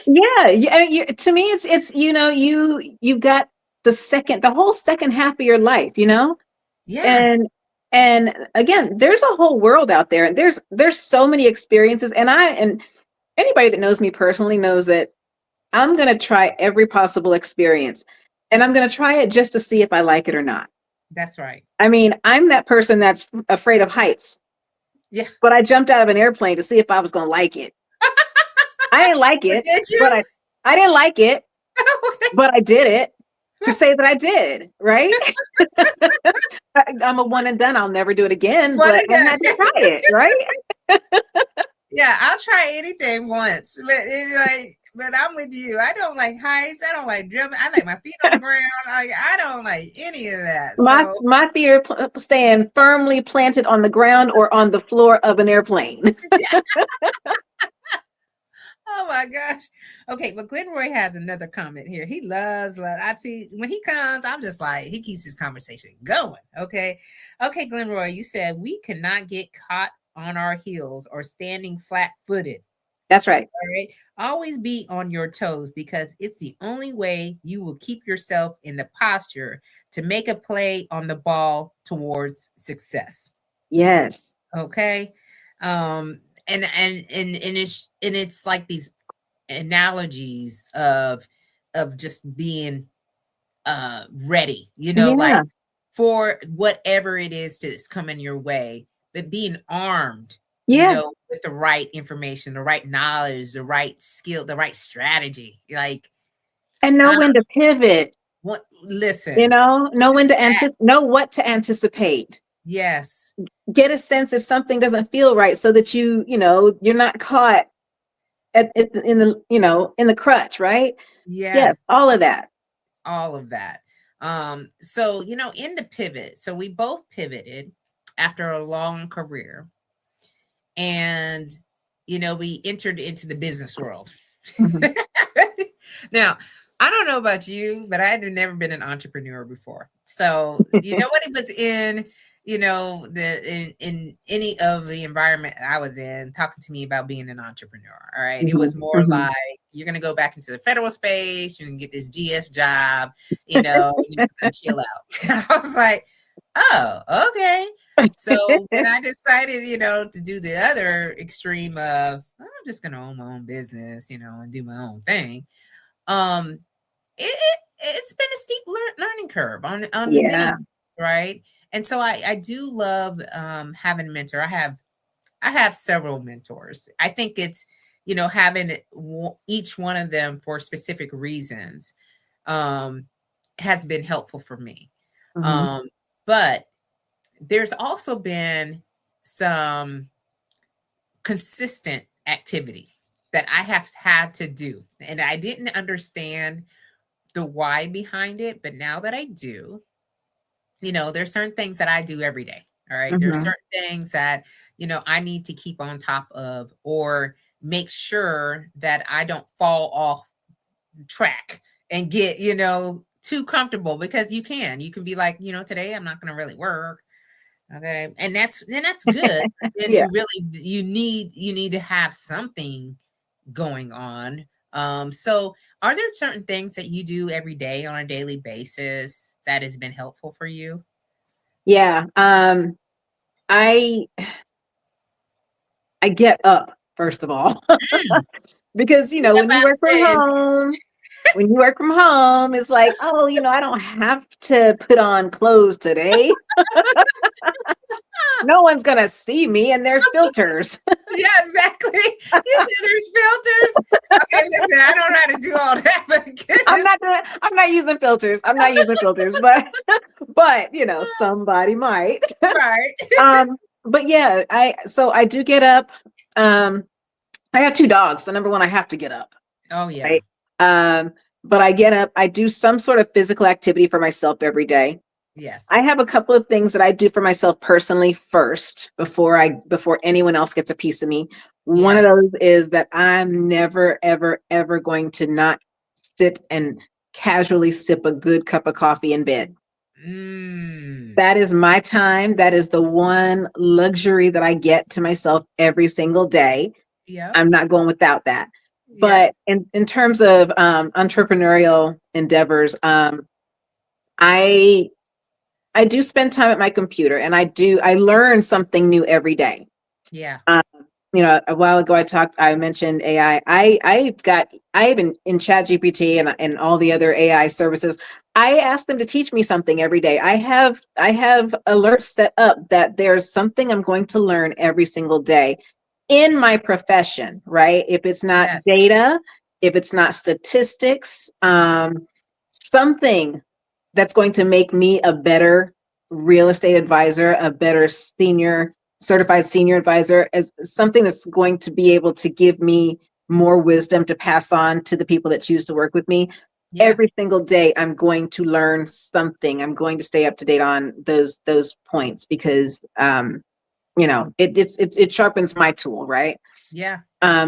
Yeah. To me, it's you've got the whole second half of your life, Yeah, and again, there's a whole world out there, and there's so many experiences, and anybody that knows me personally knows that I'm going to try every possible experience, and I'm going to try it just to see if I like it or not. that's right. I mean, I'm that person that's afraid of heights, Yeah. but I jumped out of an airplane to see if I was going to like it. I didn't like But it, did but you? I didn't like it, but I did it. to say that I did, right? I'm a one and done. I'll never do it again, What but is I had to that? try it, right? Yeah, I'll try anything once, but it's like, but I'm with you. I don't like heights. I don't like jumping. I like my feet on the ground. Like I don't like any of that. So, My feet are staying firmly planted on the ground or on the floor of an airplane. yeah. Oh my gosh. Okay, but Glenroy has another comment here. He loves. I see when he comes, I'm just like he keeps his conversation going. Okay, okay, Glenroy, you said we cannot get caught on our heels or standing flat-footed. That's right. All right. Always be on your toes because it's the only way you will keep yourself in the posture to make a play on the ball towards success. Yes. Okay. And it's like these analogies of just being ready, like Yeah. for whatever it is that's coming your way, but being armed, Yeah. with the right information, the right knowledge, the right skill, the right strategy. Like, And know I when to pivot, listen, know when to know what to anticipate. yes, Get a sense if something doesn't feel right so that you're not caught in the, in the crutch, right? yeah, Yes, all of that. all of that. So in the pivot, so we both pivoted after a long career, and we entered into the business world. Mhm. Now, I don't know about you, but I had never been an entrepreneur before. So, what it was in, in any of the environment I was in, talking to me about being an entrepreneur. All right. It was Mhm. more Mhm. like you're gonna go back into the federal space, you can get this GS job, you're just gonna chill out. I was like, oh, okay. So when I decided, to do the other extreme of I'm just gonna own my own business, and do my own thing, um, it's been a steep learning curve on many, Yeah. right? And so I do love having a mentor. I have several mentors. I think it's having each one of them for specific reasons um, has been helpful for me. Mhm. Um, but there's also been some consistent activity that I have had to do. And I didn't understand the why behind it. But now that I do, there's certain things that I do every day. All right. There's Mhm. certain things that, I need to keep on top of or make sure that I don't fall off track and get, too comfortable because you can be like, today I'm not going to really work. Okay. And that's good. But then Yeah. you need to have something going on. So are there certain things that you do every day on a daily basis that has been helpful for you? Yeah. I I get up first of all Mm, because get up when you out work of from bed. home, it's like, oh, I don't have to put on clothes today. No one's gonna see me, and there's filters. Yeah, exactly. You said there's filters. Okay, listen, I don't know how to do all that, but goodness. I'm not using filters. I'm not using filters, but somebody might. Right. But yeah, I do get up. Um, I have two dogs, so number one, I have to get up, Oh yeah. right? Um, but I get up, I do some sort of physical activity for myself every day. Yes. I have a couple of things that I do for myself personally first before anyone else gets a piece of me. One of Yes. those is that I'm never, ever, ever going to not sit and casually sip a good cup of coffee in bed. Mm. That is my time. That is the one luxury that I get to myself every single day. Yep. I'm not going without that. Yep. But in terms of entrepreneurial endeavors, I I do spend time at my computer, and I learn something new every day. Yeah. Um, a while ago I mentioned AI. I even in Chat GPT and all the other AI services, I ask them to teach me something every day. I have alerts set up that there's something I'm going to learn every single day in my profession, right? If it's not Yes. data, if it's not statistics, something that's going to make me a better real estate advisor, a better certified senior advisor, as something that's going to be able to give me more wisdom to pass on to the people that choose to work with me. Yeah. Every single day, I'm going to learn something. I'm going to stay up to date on those points because, it sharpens my tool, right? Yeah.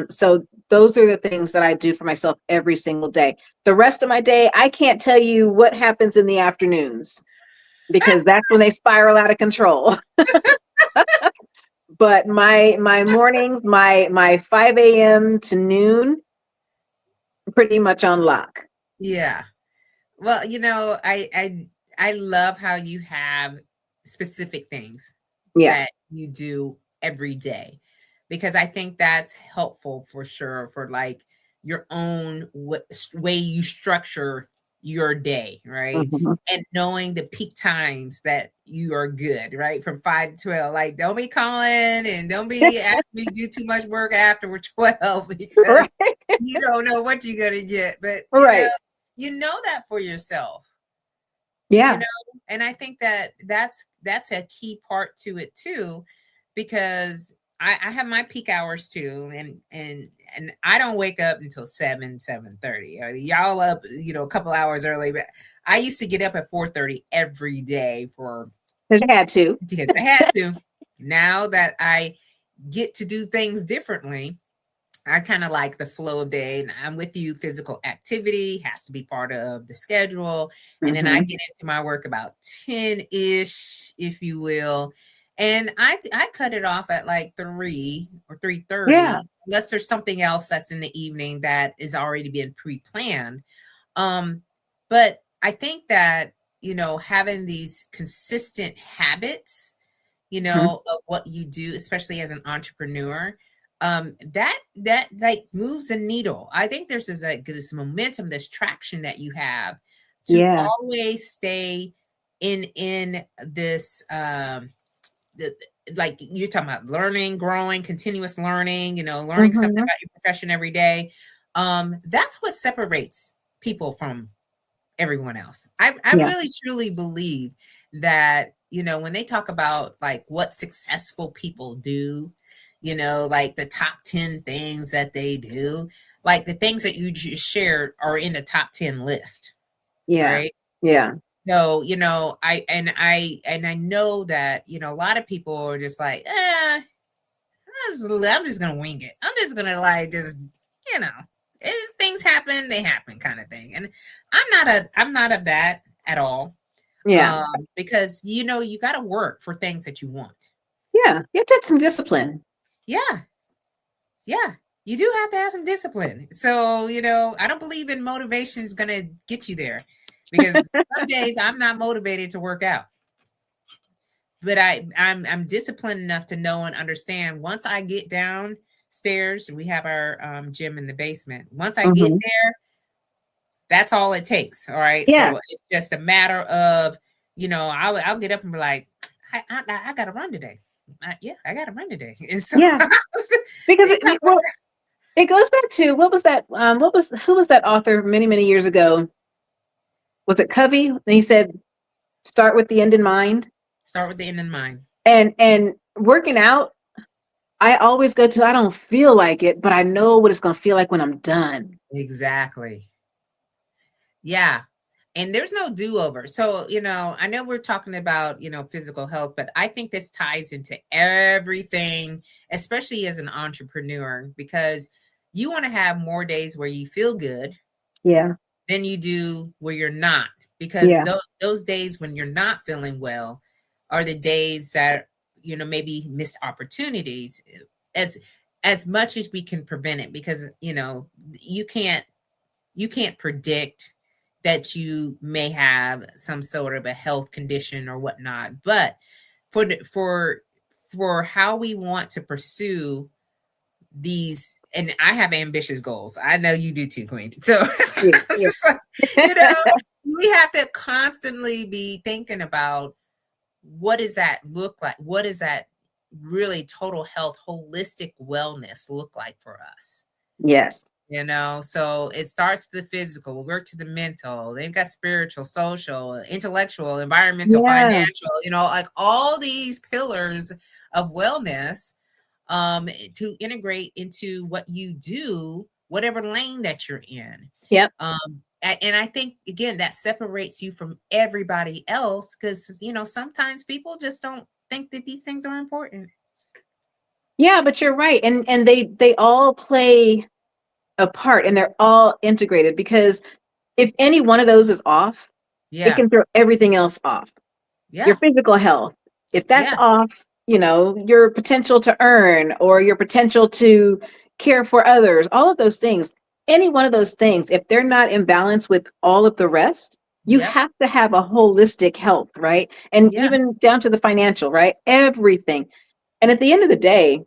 So those are the things that I do for myself every single day. The rest of my day, I can't tell you what happens in the afternoons because that's when they spiral out of control. But my mornings, my 5 a.m. to noon, pretty much on lock. Yeah. Well, I love how you have specific things Yeah. that you do every day, because I think that's helpful for sure for like your own way you structure your day, right? Mhm. And knowing the peak times that you are good, right? From 5 to 12. Like, don't be calling and don't be asking me to do too much work after we're 12 because Right. you don't know what you're gonna get. But Right. you know that for yourself, you Yeah. know, and I think that that's a key part to it too, because I have my peak hours too, and I don't wake up until 7:30. Y'all up, a couple hours early, but I used to get up at 4:30 every day for I had to. because I had to. Now that I get to do things differently, I kind of like the flow of day. And I'm with you. Physical activity has to be part of the schedule. And then I Mhm. get into my work about 10-ish, if you will. And I cut it off at like 3 or Yeah. 3:30, unless there's something else that's in the evening that is already been pre-planned. Um, but I think that, having these consistent habits, Mhm. of what you do, especially as an entrepreneur, that like moves a needle. I think there's this momentum, this traction that you have to Yeah. always stay in this the, like you're talking about learning, growing, continuous learning, learning something Mhm. about your profession every day. That's what separates people from everyone else. I Yeah. really truly believe that, when they talk about like what successful people do, like the top 10 things that they do, like the things that you just shared are in the top 10 list, Yeah. right? Yeah. So, I know that, a lot of people are just like, I'm just gonna wing it. I'm just gonna like just, you know, things happen, they happen kind of thing. And I'm not of that at all. Yeah. Because you gotta work for things that you want. Yeah. You have to have some discipline. Yeah, yeah. You do have to have some discipline. So, I don't believe in motivation is gonna get you there, because some days I'm not motivated to work out. But I'm disciplined enough to know and understand once I get downstairs, we have our gym in the basement. Once I get Mhm. there, that's all it takes. All right. Yeah. So it's just a matter of, I'll get up and be like, I got to run today. Yeah, I got to run today. And so Yeah. Because anytime I well, it goes back to what was that? Who was that author many, many years ago? Was it Covey? And he said, start with the end in mind. start with the end in mind. And working out, I always go to, I don't feel like it, but I know what it's gonna feel like when I'm done. Exactly. Yeah. And there's no do-over. So, I know we're talking about, physical health, but I think this ties into everything, especially as an entrepreneur, because you want to have more days where you feel good Yeah. than you do where you're not. Because Yeah. those days when you're not feeling well are the days that, maybe missed opportunities, as as much as we can prevent it, because, you can't predict that you may have some sort of a health condition or whatnot. But for how we want to pursue these, and I have ambitious goals. I know you do too, Queen. So Yeah. it's Yeah. just like, you know, we have to constantly be thinking about what does that look like? What does that really total health, holistic wellness look like for us? Yes. So it starts the physical, we work to the mental, they've got spiritual, social, intellectual, environmental, Yeah. financial, like all these pillars of wellness, to integrate into what you do, whatever lane that you're in. Yep. And I think again that separates you from everybody else, because sometimes people just don't think that these things are important. Yeah, but you're right. And they all play a part and they're all integrated because if any one of those is off, it Yeah, can throw everything else off. Your yeah, physical health, if that's yeah, off, your potential to earn or your potential to care for others, all of those things, any one of those things, if they're not in balance with all of the rest, you yep, have to have a holistic health, right? And yeah, even down to the financial, right? Everything. And at the end of the day,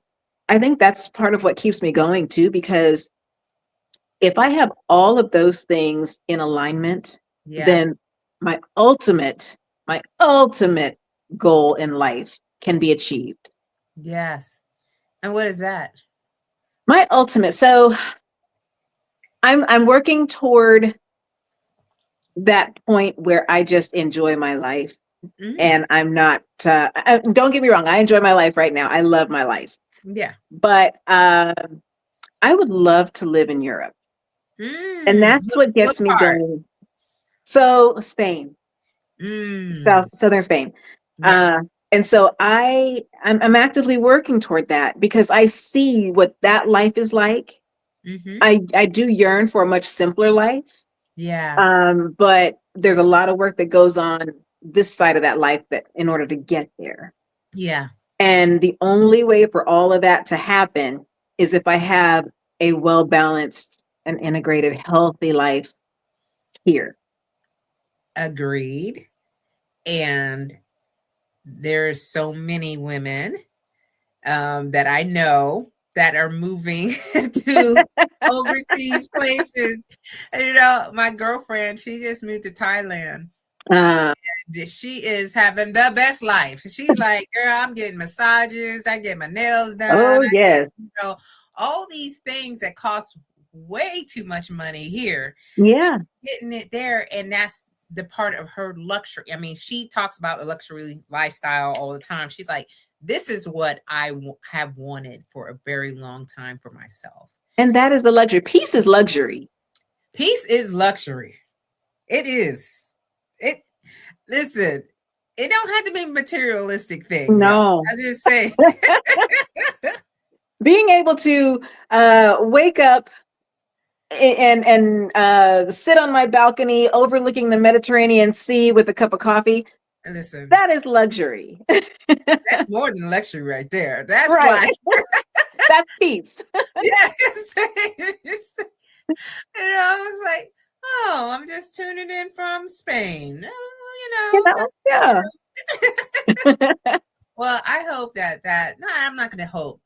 I think that's part of what keeps me going too, because if I have all of those things in alignment, yeah, then my ultimate, my ultimate goal in life can be achieved. yes. And what is that? My ultimate. So I'm working toward that point where I just enjoy my life Mm, and I'm not don't get me wrong, I enjoy my life right now. I love my life. yeah. But I would love to live in Europe. And Mm, that's what what gets me part? going. So Spain. Mm, Southern Spain. yes. Uh, and so I'm actively working toward that because I see what that life is like. Mm-hmm. I do yearn for a much simpler life, Yeah, but there's a lot of work that goes on this side of that life that in order to get there. yeah. And the only way for all of that to happen is if I have a well balanced and integrated, healthy life here. Agreed. And there's so many women that I know that are moving to overseas places. And, my girlfriend, she just moved to Thailand. Uh, She is having the best life. She's like, girl, I'm getting massages, I get my nails done, oh I get, yes, all these things that cost way too much money here. She's yeah. getting it there, and that's the part of her luxury. I mean, she talks about the luxury lifestyle all the time. She's like, this is what I have wanted for a very long time for myself. And that is the luxury. Peace is luxury. Peace is luxury. It is. It Listen, it don't have to be materialistic things, y'all. No. I just say, Being able to wake up and sit on my balcony overlooking the Mediterranean Sea with a cup of coffee, listen, that is luxury. that's more than luxury right there. That's Right. like, That's peace. yes. It's like, oh, I'm just tuning in from Spain. You know? Yeah. Well, I hope no, I'm not going to hope.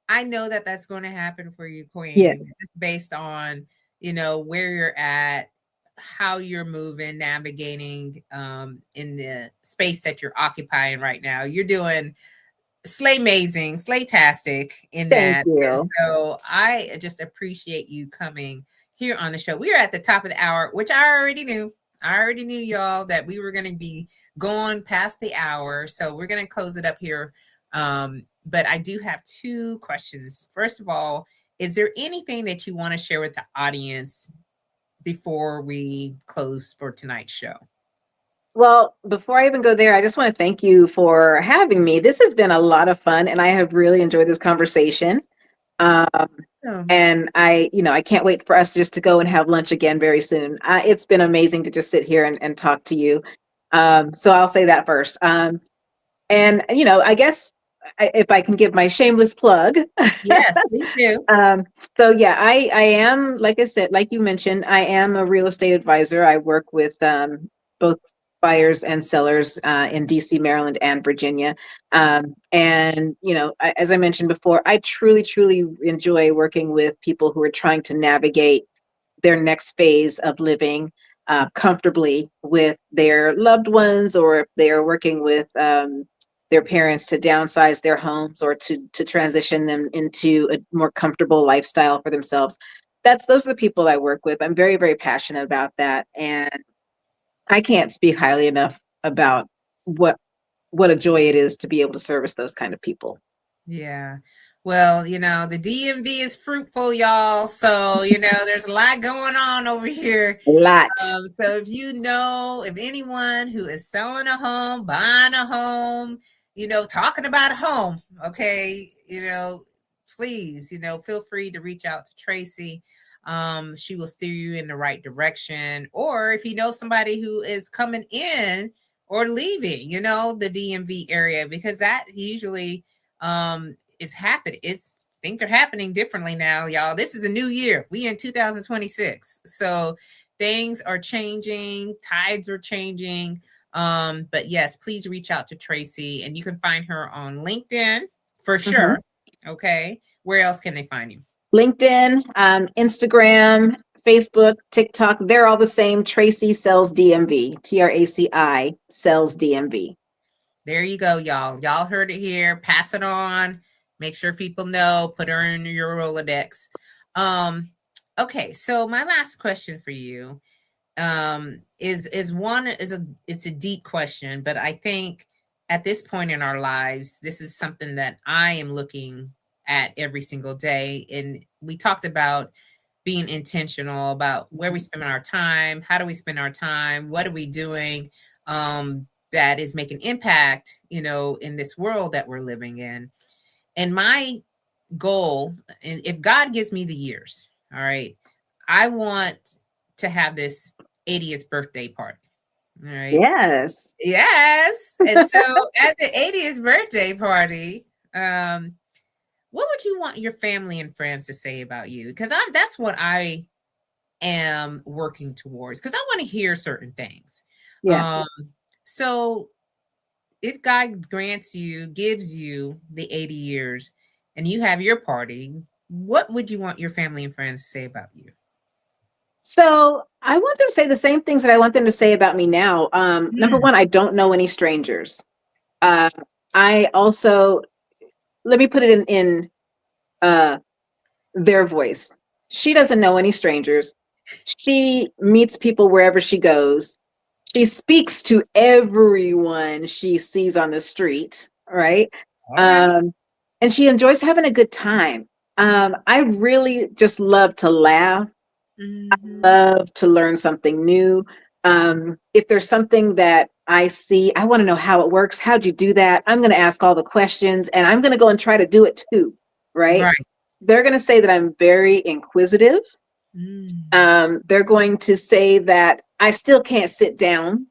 I know that that's going to happen for you, Yes. Queen, just based on, where you're at, how you're moving, navigating in the space that you're occupying right now. You're doing slayamazing, slaytastic in Thank that. And you. so I just appreciate you coming here on the show. We are at the top of the hour, which I already knew. I already knew, y'all, that we were going to be going past the hour. So we're going to close it up here. But I do have two questions. First of all, is there anything that you want to share with the audience before we close for tonight's show? Well, before I even go there, I just want to thank you for having me. This has been a lot of fun, and I have really enjoyed this conversation. Um, Um, and I can't wait for us just to go and have lunch again very soon. It's been amazing to just sit here and talk to you. So I'll say that first. And I guess if I can give my shameless plug. yes, please do. So yeah, I am, like I said, like you mentioned, I am a real estate advisor. I work with both buyers and sellers in DC, Maryland, and Virginia. And as I mentioned before, I truly, truly enjoy working with people who are trying to navigate their next phase of living comfortably with their loved ones, or if they are working with their parents to downsize their homes or to transition them into a more comfortable lifestyle for themselves. those are the people I work with. I'm very, very passionate about that. And I can't speak highly enough about what a joy it is to be able to service those kind of people. Yeah. Well, the DMV is fruitful, y'all. So, there's a lot going on over here. A lot. So if anyone who is selling a home, buying a home, talking about a home, okay, please, feel free to reach out to Traci. She will steer you in the right direction. Or if you know somebody who is coming in or leaving, the DMV area, because that usually is happening. Things are happening differently now, y'all. This is a new year. We in 2026. So things are changing, tides are changing. But yes, please reach out to Traci, and you can find her on LinkedIn for sure. Okay. Where else can they find you? LinkedIn, Instagram, Facebook, TikTok, they're all the same. Traci Sells DMV, TRACI Sells DMV. There you go, y'all. Y'all heard it here. Pass it on. Make sure people know. Put her in your Rolodex. Okay, so my last question for you it's a deep question, but I think at this point in our lives, this is something that I am looking at every single day. And we talked about being intentional about where we spend our time, how do we spend our time, what are we doing that is making impact, in this world that we're living in. And my goal, if God gives me the years, all right, I want to have this 80th birthday party. All right. Yes. Yes. And so at the 80th birthday party, what would you want your family and friends to say about you? Because that's what I am working towards, because I want to hear certain things. Yeah. So if God gives you the 80 years and you have your party, what would you want your family and friends to say about you? So I want them to say the same things that I want them to say about me now. Number one, I don't know any strangers. I also, let me put it in their voice. She doesn't know any strangers. She meets people wherever she goes. She speaks to everyone she sees on the street, right? And she enjoys having a good time. I really just love to laugh. I love to learn something new. If there's something that I see, I want to know how it works. How'd you do that? I'm going to ask all the questions, and I'm going to go and try to do it too, right? They're going to say that I'm very inquisitive. They're going to say that I still can't sit down.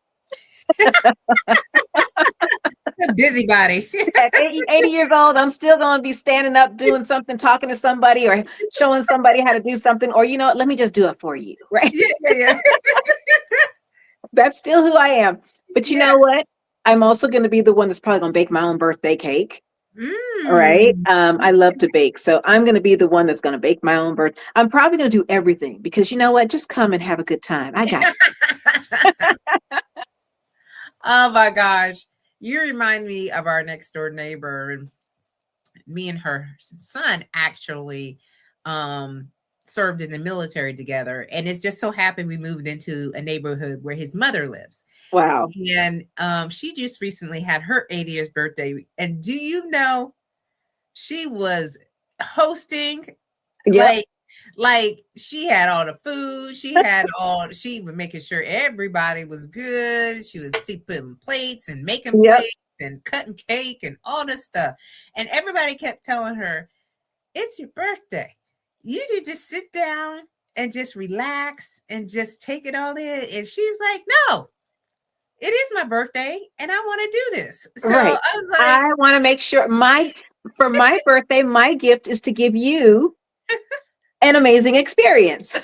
Busybody. At 80 years old, I'm still going to be standing up, doing something, talking to somebody, or showing somebody how to do something, or, let me just do it for you, right? Yeah. That's still who I am. But you know what? I'm also going to be the one that's probably going to bake my own birthday cake. Right. I love to bake. So I'm going to be the one that's going to bake my own birthday. I'm probably going to do everything, because you know what? Just come and have a good time. I got it. Oh my gosh. You remind me of our next door neighbor. Me and her son actually served in the military together. And it just so happened we moved into a neighborhood where his mother lives. Wow. And she just recently had her 80th birthday. And do you know, she was hosting, like she had all the food, she was making sure everybody was good. She was putting plates and making plates and cutting cake and all this stuff. And everybody kept telling her, it's your birthday. You need to sit down and just relax and just take it all in. And she's like, no, it is my birthday and I want to do this. So I was like, I want to make sure for my birthday, my gift is to give you an amazing experience.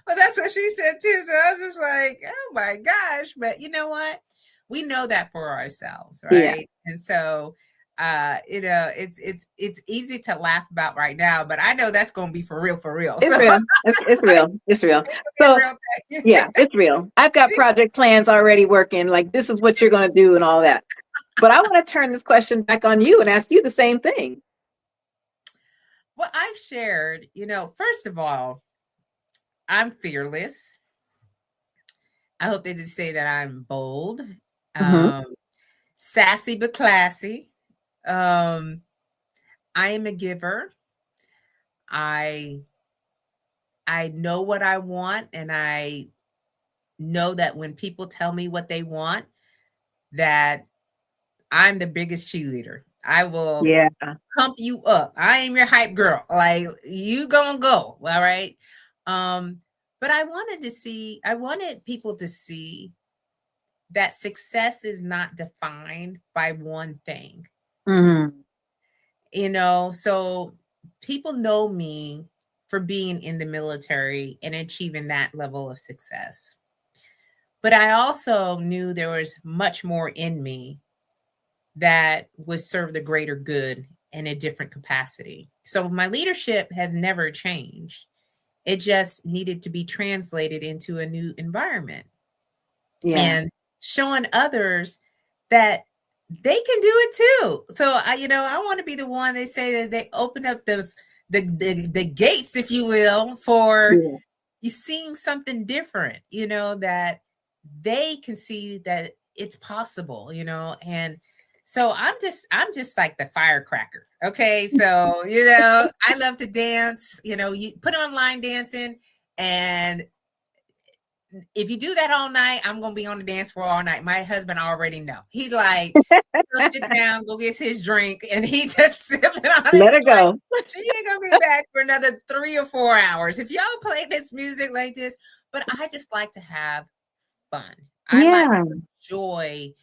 Well, that's what she said too. So I was just like, oh my gosh. But you know what? We know that for ourselves, right? Yeah. And so it's easy to laugh about right now, but I know that's gonna be for real, for real. It's real. It's real. So yeah, it's real. I've got project plans already working, like this is what you're gonna do and all that. But I want to turn this question back on you and ask you the same thing. Well, I've shared, first of all, I'm fearless. I hope they did say that I'm bold, Hmm. um, sassy but classy. Um, I am a giver. I I know what I want, and I know that when people tell me what they want, that I'm the biggest cheerleader. I will Yeah. pump you up. I am your hype girl. Like you gonna go, all right? Um, but I wanted people to see that success is not defined by one thing. Hmm. So people know me for being in the military and achieving that level of success. But I also knew there was much more in me that would serve the greater good in a different capacity. So my leadership has never changed. It just needed to be translated into a new environment Yeah. and showing others that they can do it too. So I want to be the one they say that they open up the gates, if you will, for Yeah. you seeing something different, that they can see that it's possible, and so I'm just like the firecracker. Okay. So, I love to dance, you put on line dancing, and if you do that all night, I'm gonna be on the dance floor all night. My husband already know. He's like, go sit down, go get his drink, and he just sipping on it. Let He's it like, go. she ain't gonna be back for another 3 or 4 hours if y'all play this music like this. But I just like to have fun. I like Yeah. to enjoy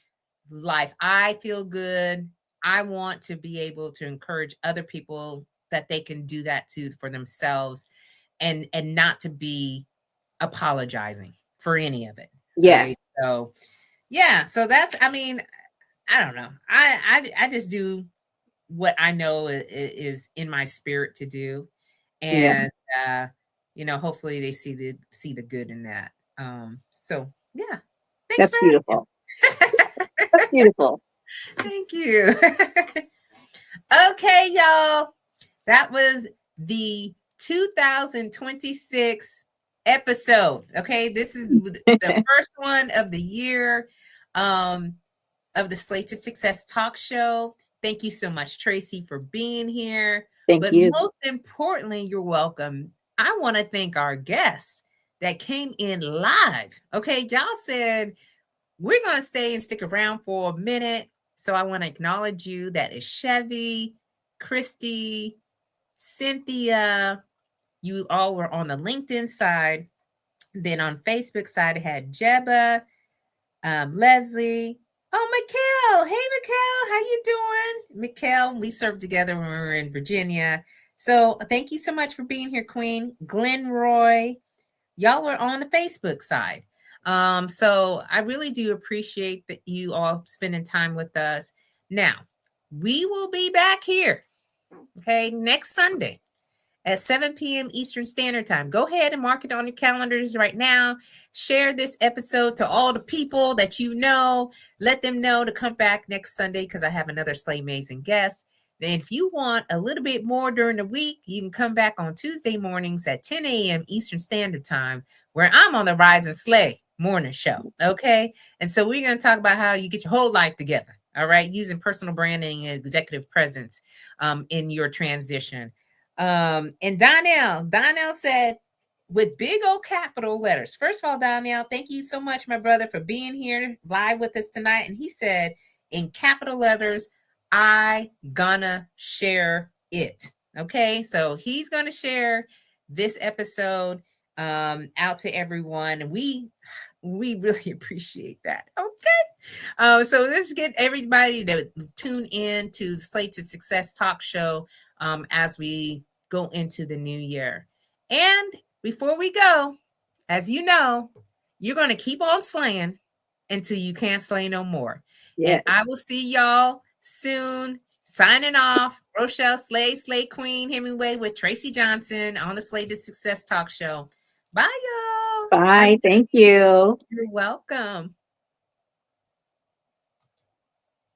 life. I feel good. I want to be able to encourage other people that they can do that too for themselves, and not to be apologizing for any of it. Yes. Right. So yeah, so that's, I don't know. I just do what I know is in my spirit to do. Yeah. And hopefully they see the good in that. So yeah. Thanks That's for beautiful. asking. That's beautiful. Thank you. Okay, y'all. That was the 2026 episode. Okay, this is the first one of the year, um, of the Slate to Success talk show. Thank you so much, Traci, for being here. Thank But you. most importantly, you're welcome. I want to thank our guests that came in live. Okay, y'all said we're going to stay and stick around for a minute. So I want to acknowledge you. That is Chevy, Christy, Cynthia. You all were on the LinkedIn side. Then on Facebook side, it had Jeba, Leslie. Oh, Mikkel. Hey, Mikkel. How you doing? Mikkel, we served together when we were in Virginia. So thank you so much for being here, Queen. Glenn Roy. Y'all were on the Facebook side. So I really do appreciate that you all spending time with us. Now, we will be back here, okay, next Sunday at 7 p.m. Eastern Standard Time. Go ahead and mark it on your calendars right now. Share this episode to all the people that you know. Let them know to come back next Sunday because I have another SLAYMAZING guest. And if you want a little bit more during the week, you can come back on Tuesday mornings at 10 a.m. Eastern Standard Time, where I'm on the Rise and Slay morning show. Okay. And so we're going to talk about how you get your whole life together. All right. Using personal branding and executive presence in your transition. And Donnell said, with big old capital letters. First of all, Donnell, thank you so much, my brother, for being here live with us tonight. And he said, in capital letters, I gonna share it. Okay, so he's gonna share this episode out to everyone, and we really appreciate that. Okay, so let's get everybody to tune in to the Slate to Success talk show as we go into the new year. And before we go, as you know, you're going to keep on slaying until you can't slay no more. And Yes. I will see y'all soon. Signing off, Rochelle Slay Queen Hemingway with Traci Johnson on the Slay to Success talk show. Bye, y'all. Bye. Thank you. You're welcome.